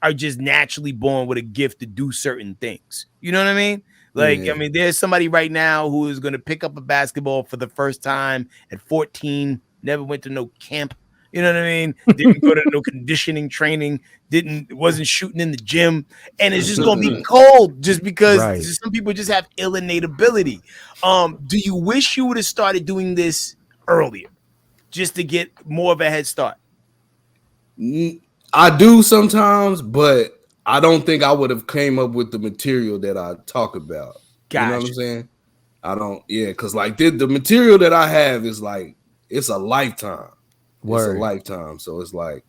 are just naturally born with a gift to do certain things. You know what I mean? Like, I mean, there's somebody right now who is going to pick up a basketball for the first time at 14, never went to no camp. You know what I mean? Didn't go to no conditioning training, wasn't shooting in the gym, and it's just gonna be cold just because some people just have ill innate ability. Do you wish you would have started doing this earlier just to get more of a head start? I do sometimes, but I don't think I would have came up with the material that I talk about. Gotcha. You know what I'm saying? I don't, because like the material that I have is like, it's a lifetime. It's a lifetime. So it's like,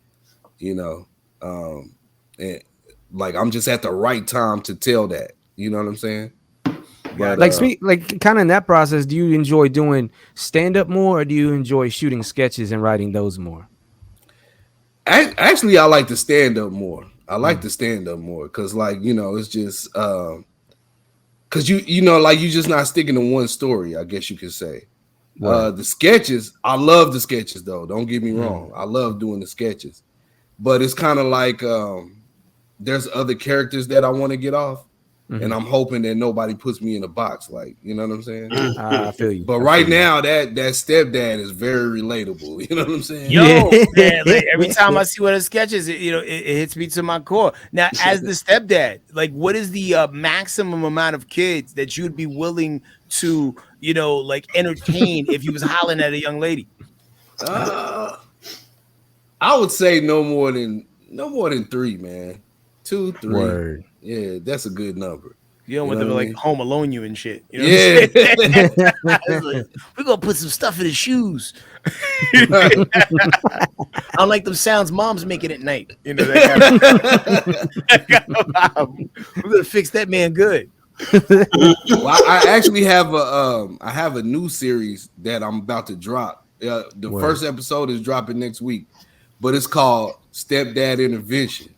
you know, and like, I'm just at the right time to tell that. You know what I'm saying? But, like kind of in that process, do you enjoy doing stand-up more, or do you enjoy shooting sketches and writing those more? Actually, I like to stand up more. I like to stand up more because, like, you know, it's just because you know, like, you're just not sticking to one story, I guess you could say. The sketches, I love the sketches though. Don't get me wrong. I love doing the sketches, but it's kind of like there's other characters that I want to get off, and I'm hoping that nobody puts me in a box. Like, you know what I'm saying? I feel you. But right now, that stepdad is very relatable. You know what I'm saying? Yo, man, like, every time I see one of the sketches, it hits me to my core. Now, as the stepdad, like, what is the maximum amount of kids that you'd be willing to, you know, like, entertain if you was hollering at a young lady? I would say no more than 3, man. 2, 3. Word. Yeah, that's a good number. You don't want them to like home alone you and shit. You know Yeah. We're gonna put some stuff in his shoes. I don't like them sounds mom's making at night. You know, that kind of we're gonna fix that man good. Well, I actually have a new series that I'm about to drop. The first episode is dropping next week, but it's called Stepdad Intervention.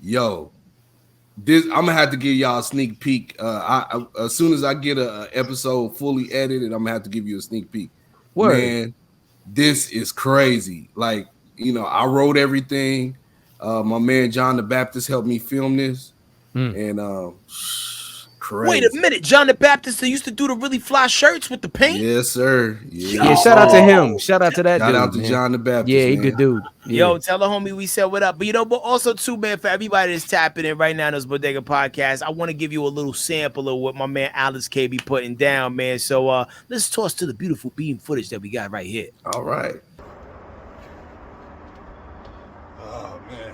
Yo, I'm gonna have to give y'all a sneak peek. As soon as I get an episode fully edited, I'm gonna have to give you a sneak peek. Man, this is crazy. Like, you know, I wrote everything. My man John the Baptist helped me film this, and crazy. Wait a minute, John the Baptist that used to do the really fly shirts with the paint. Yes, sir. Yeah, shout out to him. Shout out to that dude. Shout out to man. John the Baptist. Yeah, he man. good dude. Yeah. Yo, tell the homie we said what up. But but also too, man, for everybody that's tapping in right now in this Bodega podcast, I want to give you a little sample of what my man Alex K be putting down, man. So let's toss to the beautiful beam footage that we got right here. All right. Oh man.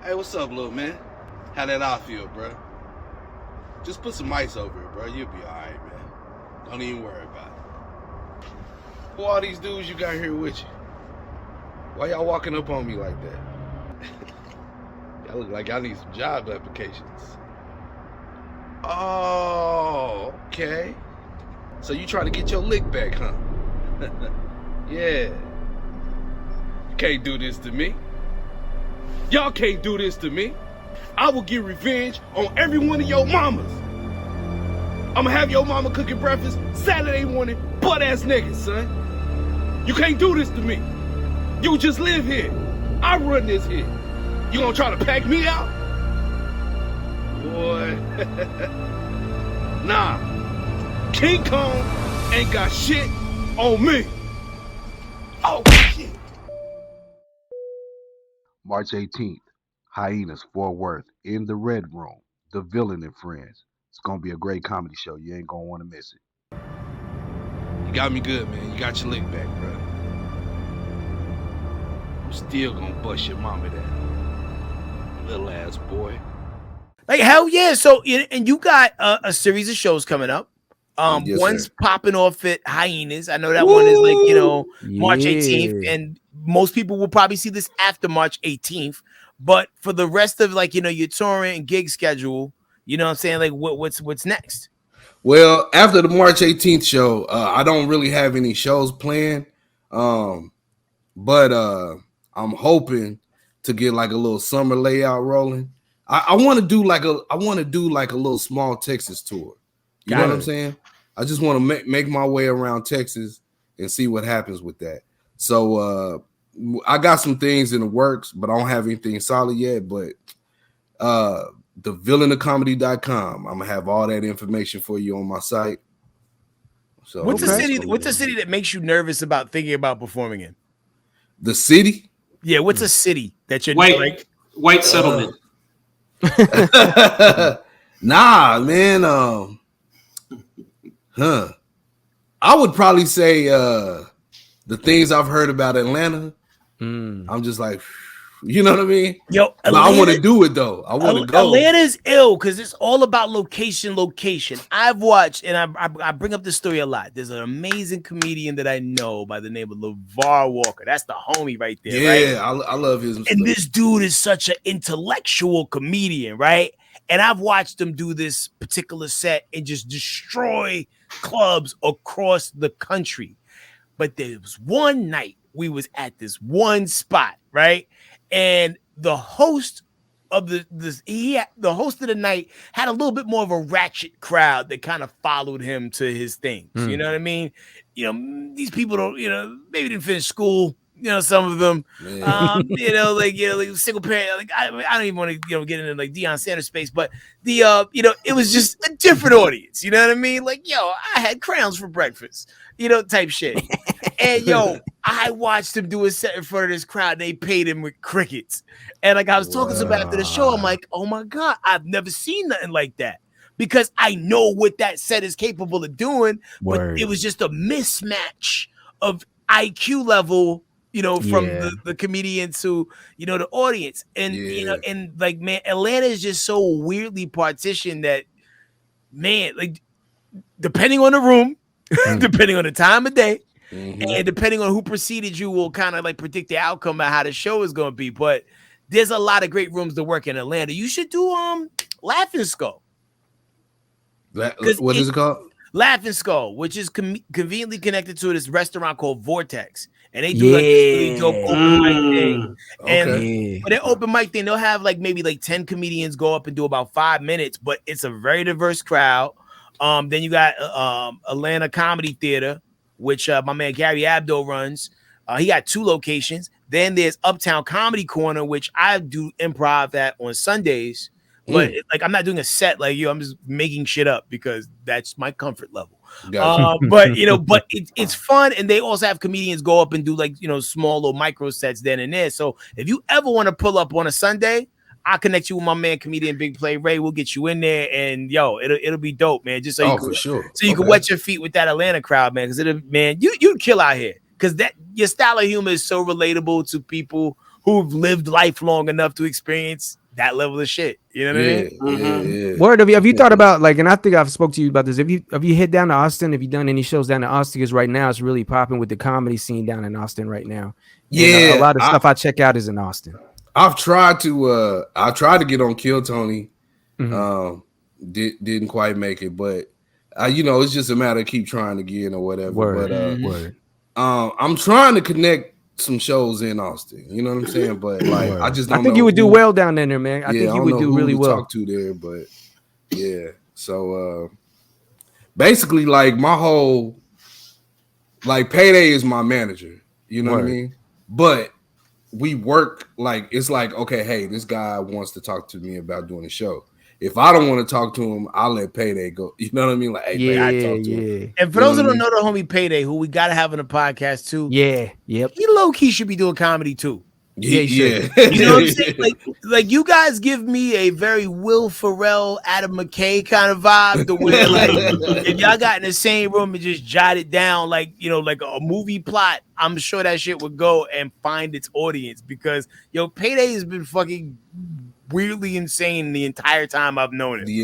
Hey, what's up, little man? How that eye feel, bro? Just put some ice over it, bro. You'll be all right, man. Don't even worry about it. Who are these dudes you got here with you? Why y'all walking up on me like that? Y'all look like y'all need some job applications. Oh, okay. So you trying to get your lick back, huh? Yeah. You can't do this to me. Y'all can't do this to me. I will get revenge on every one of your mamas. I'ma have your mama cooking breakfast Saturday morning, butt-ass naked, son. You can't do this to me. You just live here. I run this here. You gonna try to pack me out? Boy. Nah. King Kong ain't got shit on me. Oh, shit. March 18th, Hyenas, Fort Worth, in the Red Room, The Villain and Friends. It's going to be a great comedy show. You ain't going to want to miss it. You got me good, man. You got your lick back, bro. I'm still gonna bust your mama down. Little ass boy. Like, hell yeah. So, and you got a series of shows coming up. Yes, One's sir. popping off at Hyenas. I know that one is like, March 18th. And most people will probably see this after March 18th. But for the rest of like, your touring and gig schedule, you know what I'm saying? Like what's next? Well, after the March 18th show, I don't really have any shows planned. But I'm hoping to get like a little summer layout rolling. I want to do like a little small Texas tour. You know what I'm saying? I just want to make my way around Texas and see what happens with that. So I got some things in the works, but I don't have anything solid yet. But thevillainofcomedy.com. I'm gonna have all that information for you on my site. So What's a city that makes you nervous about thinking about performing in? The city? Yeah, what's a city that you're white settlement? Nah, man. I would probably say the things I've heard about Atlanta. I'm just like, you know what I mean? Yo, but I want to do it though. I want to go. Atlanta's ill because it's all about location. I've watched, and I bring up this story a lot. There's an amazing comedian that I know by the name of LeVar Walker. That's the homie right there. Yeah, right? I love his. And this dude is such an intellectual comedian, right? And I've watched him do this particular set and just destroy clubs across the country. But there was one night we was at this one spot, right? And the host of the host of the night had a little bit more of a ratchet crowd that kind of followed him to his things. You know what I mean? These people don't, maybe didn't finish school. Some of them, like single parent. Like I don't even want to, get into like Deion Sanders space, but it was just a different audience. You know what I mean? Like, I had crowns for breakfast, type shit. And I watched him do a set in front of this crowd. They paid him with crickets, and like I was talking to somebody after the show, I'm like, oh my god, I've never seen nothing like that. Because I know what that set is capable of doing, but it was just a mismatch of IQ level. From the comedians to, the audience. And, and like, man, Atlanta is just so weirdly partitioned that, man, like, depending on the room, depending on the time of day, and depending on who preceded you will kind of like predict the outcome of how the show is going to be. But there's a lot of great rooms to work in Atlanta. You should do Laughing Skull. What is it called? Laughing Skull, which is conveniently connected to this restaurant called Vortex. And they do like this really dope open mic thing. And for their open mic thing, they'll have like maybe like 10 comedians go up and do about 5 minutes, but it's a very diverse crowd. Then you got Atlanta Comedy Theater, which my man Gary Abdo runs. He got 2 locations. Then there's Uptown Comedy Corner, which I do improv at on Sundays. but like I'm not doing a set like you. I'm just making shit up because that's my comfort level. Gotcha. But it's fun, and they also have comedians go up and do like small little micro sets then and there. So if you ever want to pull up on a Sunday, I'll connect you with my man comedian Big Play Ray. We'll get you in there, and it'll be dope, man. Just so you can, for sure. So you can wet your feet with that Atlanta crowd, man. Because you kill out here. Because that your style of humor is so relatable to people who've lived life long enough to experience that level of shit. You know what I mean? Yeah. Word, have you thought about like, and I think I've spoke to you about this. Have you hit down to Austin? Have you done any shows down to Austin? Because right now it's really popping with the comedy scene down in Austin right now. Yeah, and a lot of stuff I check out is in Austin. I've tried to get on Kill Tony. Didn't quite make it, but it's just a matter of keep trying again or whatever. Word. I'm trying to connect some shows in Austin. You know what I'm saying? But like, I just don't. I think you would do well down there, man. I think you would do really well. Talk to there, but yeah. So basically, like my whole Payday is my manager. You know what I mean? But we work like it's like, okay, hey, this guy wants to talk to me about doing a show. If I don't want to talk to him, I'll let Payday go. You know what I mean? Like, hey, I talk to him. And for those who don't know the homie Payday, who we gotta have on the podcast too. Yep. He low key should be doing comedy too. Yeah. You know what I'm saying? Like you guys give me a very Will Ferrell, Adam McKay kind of vibe. The way like if y'all got in the same room and just jot it down like like a movie plot, I'm sure that shit would go and find its audience because Payday has been fucking weirdly insane the entire time I've known it. The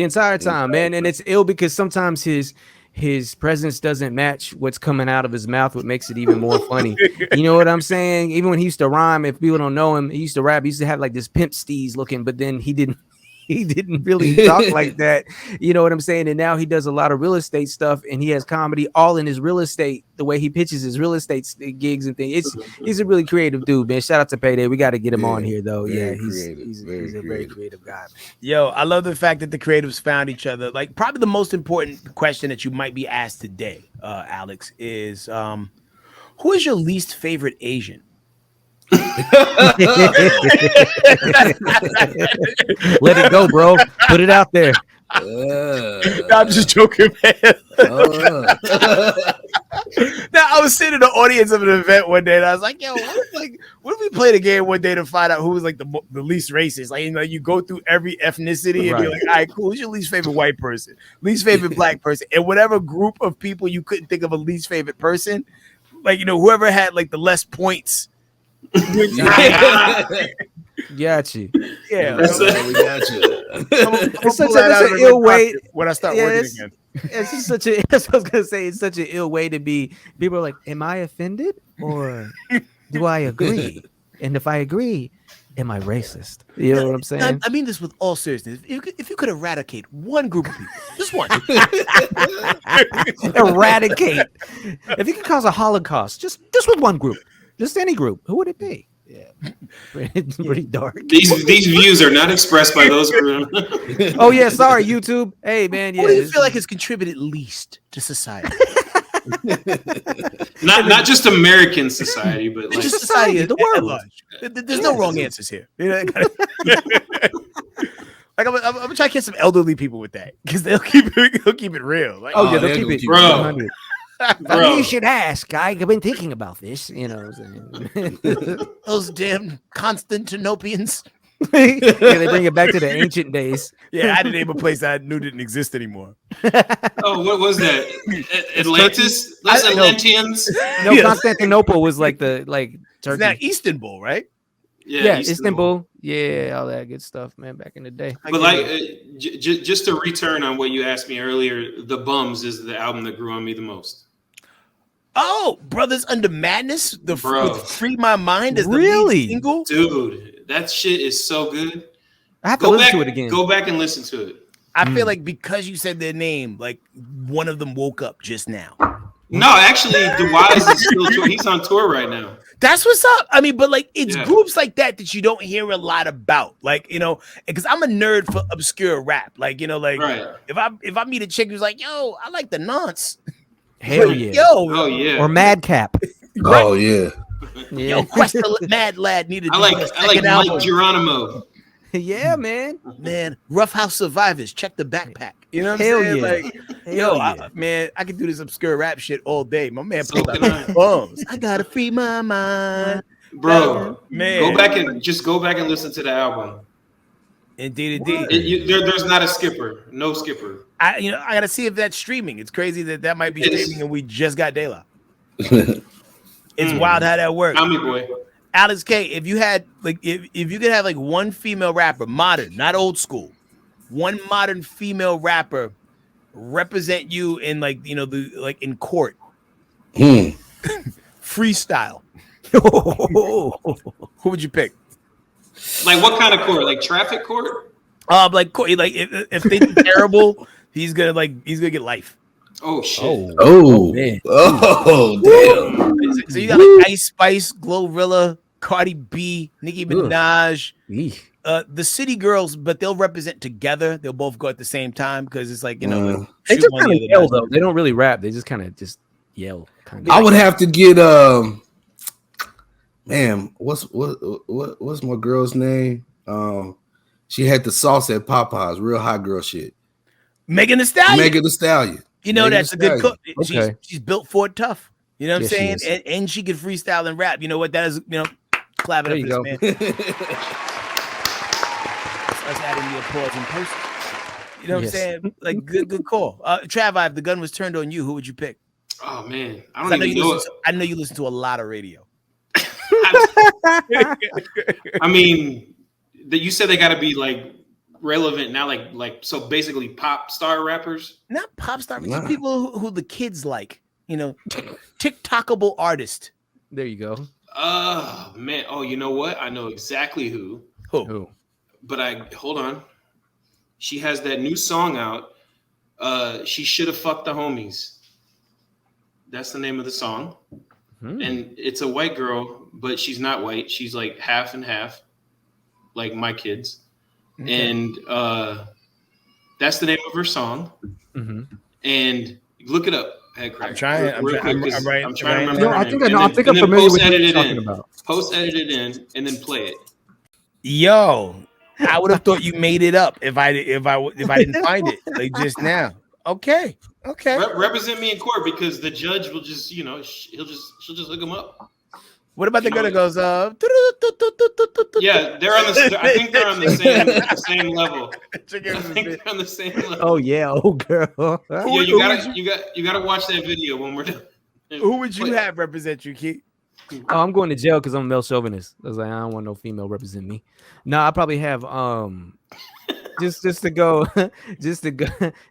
entire time, man. And it's ill because sometimes his presence doesn't match what's coming out of his mouth, what makes it even more funny. You know what I'm saying? Even when he used to rhyme, if people don't know him, he used to rap. He used to have like this pimp steez looking, but then he didn't really talk like that. You know what I'm saying? And now he does a lot of real estate stuff, and he has comedy all in his real estate. The way he pitches his real estate gigs and things. He's a really creative dude, man. Shout out to Payday. We got to get him on here though. Yeah, he's a very creative guy. Yo, I love the fact that the creatives found each other. Like probably the most important question that you might be asked today, Alex, is who is your least favorite Asian? Let it go, bro. Put it out there. I'm just joking, man. Now I was sitting in the audience of an event one day, and I was like, "Yo, what if we played a game one day to find out who was like the least racist? Like, you go through every ethnicity and be like, all right, cool. Who's your least favorite white person? Least favorite black person? And whatever group of people you couldn't think of a least favorite person, like whoever had like the less points." Got you. Yeah, we got you. It's such an ill way when I start working again. It's just such a. That's what I was gonna say. It's such an ill way to be. People are like, "Am I offended or do I agree?" And if I agree, am I racist? You know what I'm saying? I mean this with all seriousness. If you could eradicate one group of people, just one, eradicate. If you could cause a Holocaust, just with one group. Just any group. Who would it be? Yeah, pretty dark. These views are not expressed by those groups. Oh yeah, sorry YouTube. Hey man, yeah. What do you feel like has contributed least to society? not just American society, but like just society, the world. There's no wrong answers here. Like I'm gonna try to get some elderly people with that because they'll keep it real. Like, they'll keep it, bro. You should ask. I've been thinking about this. You know, those damn Constantinopians. Yeah, they bring it back to the ancient days. Yeah, I had to name a place I knew didn't exist anymore. Oh, what was that? Atlantis? Those Atlanteans? No, yes. Constantinople was like Turkey. It's now Istanbul, right? Yeah, Istanbul. Yeah, all that good stuff, man, back in the day. But like, just to return on what you asked me earlier, The Bums is the album that grew on me the most. Oh, Brothers Under Madness, with Free My Mind as the lead single? Dude, that shit is so good. I have to listen to it again. Go back and listen to it. I feel like because you said their name, like one of them woke up just now. No, actually, The Wise is still touring. He's on tour right now. That's what's up. I mean, but like it's groups like that you don't hear a lot about. Like, because I'm a nerd for obscure rap. Like, if I meet a chick who's like, yo, I like the Nonce. Hell yeah. Oh yeah. Or Madcap. Right? Oh yeah. Yo, Questa Mad Lad needed. I like Mike Geronimo. Yeah, man. Man, Rough House Survivors. Check the backpack. You know what Hell I'm saying? yeah. Like, Hell I can do this obscure rap shit all day. My man So pulled out can I. bombs. I gotta free my mind, Bro, man. go back and listen to the album. Indeed. There's not a skipper, no skipper. I gotta see if that's streaming. It's crazy that might be streaming, and we just got De La. It's wild how that works. Tommy boy. Alex K, if you had if you could have like one female rapper, modern, not old school, one modern female rapper represent you in in court, freestyle, who would you pick? Like what kind of court? Like traffic court? If they do terrible, he's gonna get life. Oh shit! Oh man. Oh damn! So you got like Ice Spice, Glorilla, Cardi B, Nicki Minaj, the City Girls, but they'll represent together. They'll both go at the same time because it's like they just kind of yell though. They don't really rap. They just kind of yell. I would have to get man, what's my girl's name? She had the sauce at Popeyes, real hot girl shit. Megan Thee Stallion. Megan Thee Stallion. You know, that's a good cook. Okay. She's built for it tough. You know what I'm saying? She And she can freestyle and rap. You know what? That is, clap it up for this man. Us adding the applause in person. You know what I'm saying? Like, good call. Travii, if the gun was turned on you, who would you pick? Oh man, I I know you listen to a lot of radio. I mean, you said they got to be like relevant now, like so basically pop star rappers. Not pop star, but just people who the kids like. TikTokable artist. There you go. Oh man. Oh, you know what? I know exactly who. Who? But hold on. She has that new song out. She should have fucked the homies. That's the name of the song. And it's a white girl, but she's not white. She's like half and half, like my kids. Okay. And that's the name of her song. And look it up. I'm trying. I'm trying to remember. No, I think I'm familiar with what you're talking about. Post edit it in and then play it. Yo, I would have thought you made it up if I didn't find it like just now. Okay. Represent me in court because the judge will just, she'll just hook him up. What about the girl that goes Yeah, they're on the. I think they're on the same level. I think they're on the same level. Oh yeah, girl. Yeah, you gotta watch that video when we're done. Who would you have represent you, Keith? Oh, I'm going to jail because I'm a male chauvinist. I was like, I don't want no female represent me. No, I probably have just to go.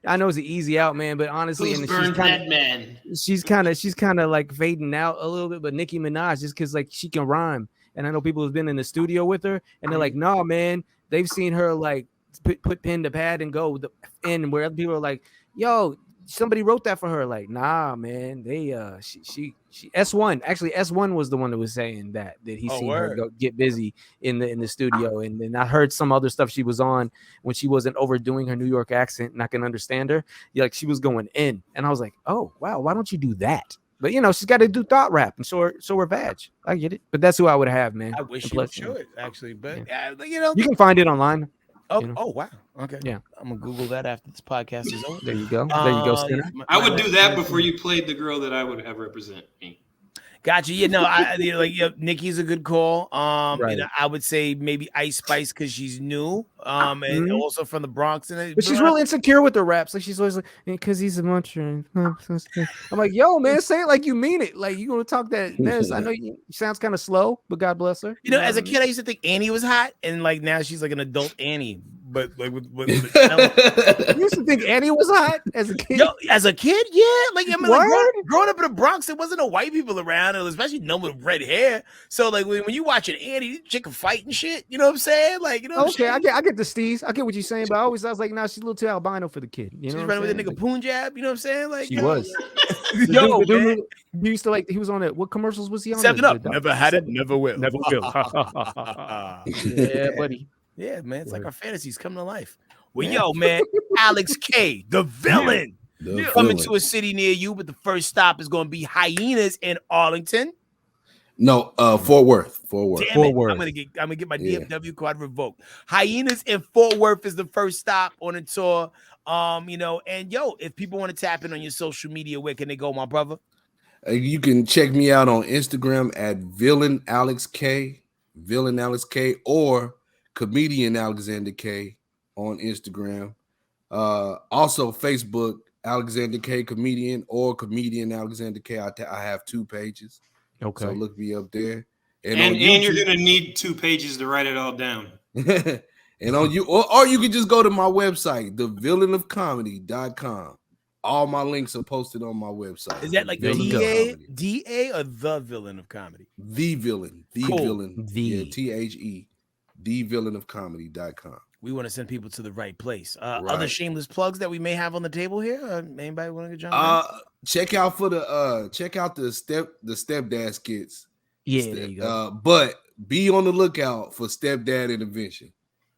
I know it's an easy out, man, but honestly, she's kind of like fading out a little bit. But Nicki Minaj, just because like she can rhyme, and I know people have been in the studio with her, and they're like, "No, man," they've seen her like put pen to pad and go in where other people are like, "Yo, somebody wrote that for her." Like, nah, man, they she S1 actually S1 was the one that was saying that he seen her go get busy in the studio, and then I heard some other stuff she was on when she wasn't overdoing her New York accent and I can understand her. Yeah, like she was going in, and I was like, oh wow, why don't you do that? But she's got to do thought rap, and so we're Vag. I get it, but that's who I would have, man. I wish you should actually, but you can find it online. Oh wow. Okay. Yeah. I'm gonna Google that after this podcast is over. There you go. Sinner. I would do that before you played the girl that I would have represent me. Gotcha. Yeah, no, Nikki's a good call. Right. I would say maybe Ice Spice because she's new, and also from the Bronx. But she's really insecure with her raps. Like she's always like, because he's a muncher. I'm like, yo, man, say it like you mean it. Like you gonna talk that mess. I know you sounds kind of slow, but God bless her. As a kid, I used to think Annie was hot, and like now she's like an adult Annie. But like with you used to think Annie was hot as a kid. Yo, as a kid, yeah. Like I mean, growing up in the Bronx, there wasn't no white people around, especially no one with red hair. So like when you watch an Annie, chick can fight and shit. You know what I'm saying? Like okay, I get the steez. I get what you're saying, but I was like, nah, she's a little too albino for the kid. You know, she's running with a nigga Punjab. You know what I'm saying? Like she was. Yo, man. You used to like. He was on it. What commercials was he on? 7-Up. Never had it. Never will. Never will. Yeah, buddy. Yeah, man. It's like our fantasies come to life. Well, yo, man, Alex K, the villain, coming to a city near you, but the first stop is going to be Hyenas in Arlington. No, Fort Worth. Fort Worth. Damn Fort it. Worth. I'm gonna get my DFW card revoked. Hyenas in Fort Worth is the first stop on the tour. And if people want to tap in on your social media, where can they go, my brother? You can check me out on Instagram at Villain Alex K, or Comedian Alexander K on Instagram. Also Facebook, Alexander K Comedian or Comedian Alexander K. I have 2 pages. Okay. So look me up there. And you're gonna need 2 pages to write it all down. And on you, or you can just go to my website, thevillainofcomedy.com. All my links are posted on my website. Is that like DA or the villain of comedy? The villain. The. Yeah, THE. Thevillainofcomedy.com. We want to send people to the right place. Right. Other shameless plugs that we may have on the table here. Anybody want to jump in? Check out the stepdad skits. Yeah, there you go. But be on the lookout for stepdad intervention.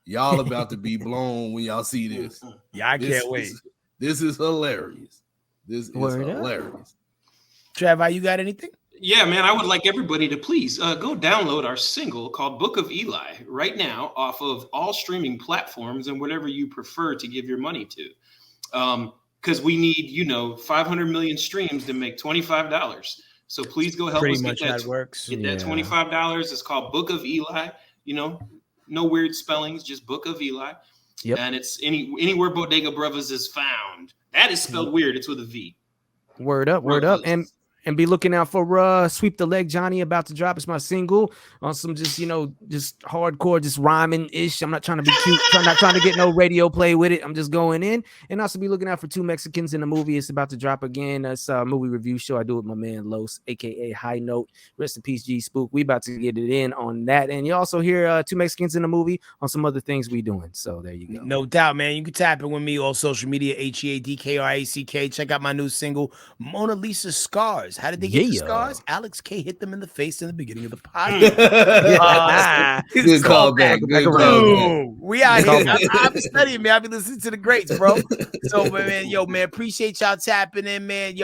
Y'all about to be blown when y'all see this. Yeah, I can't wait. This is hilarious. This is hilarious. Travii, you got anything? Yeah, man, I would like everybody to please go download our single called Book of Eli right now off of all streaming platforms and whatever you prefer to give your money to. Because we need, 500 million streams to make $25. So please go help us get that. Get that $25. It's called Book of Eli. No weird spellings, just Book of Eli. Yep. And it's anywhere Bodega Brovas is found. That is spelled weird. It's with a V. Word up. And be looking out for Sweep the Leg Johnny, about to drop. It's my single on some just hardcore, just rhyming ish. I'm not trying to be cute. I'm not trying to get no radio play with it. I'm just going in. And also be looking out for Two Mexicans in the Movie. It's about to drop again. That's a movie review show I do with my man Los, aka High Note. Rest in peace, G Spook. We about to get it in on that. And you also hear Two Mexicans in the Movie on some other things we doing. So there you go. No doubt, man. You can tap in with me on social media, HEADKRACK. Check out my new single, Mona Lisa Scars. How did they get the scars? Alex K hit them in the face in the beginning of the podcast. Good call back. We out here. I've been studying, man. I've been listening to the greats, bro. So, man, appreciate y'all tapping in, man.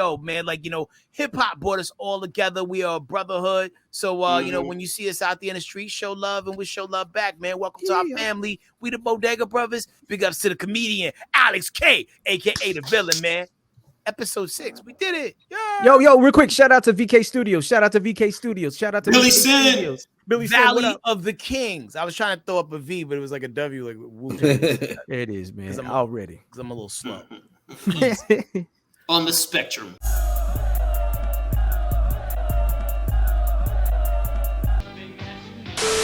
Hip hop brought us all together. We are a brotherhood. So, when you see us out there in the street, show love and we show love back, man. Welcome to our family. We the Bodega Brothers. Big ups to the comedian, Alex K, aka the villain, man. Episode 6. We did it. Yeah. Yo, real quick. Shout out to VK Studios. Shout out to Billy Sin. Billy Valley of the Kings. I was trying to throw up a V, but it was like a W. Like it is, man. Already. Because I'm a little slow. On the spectrum.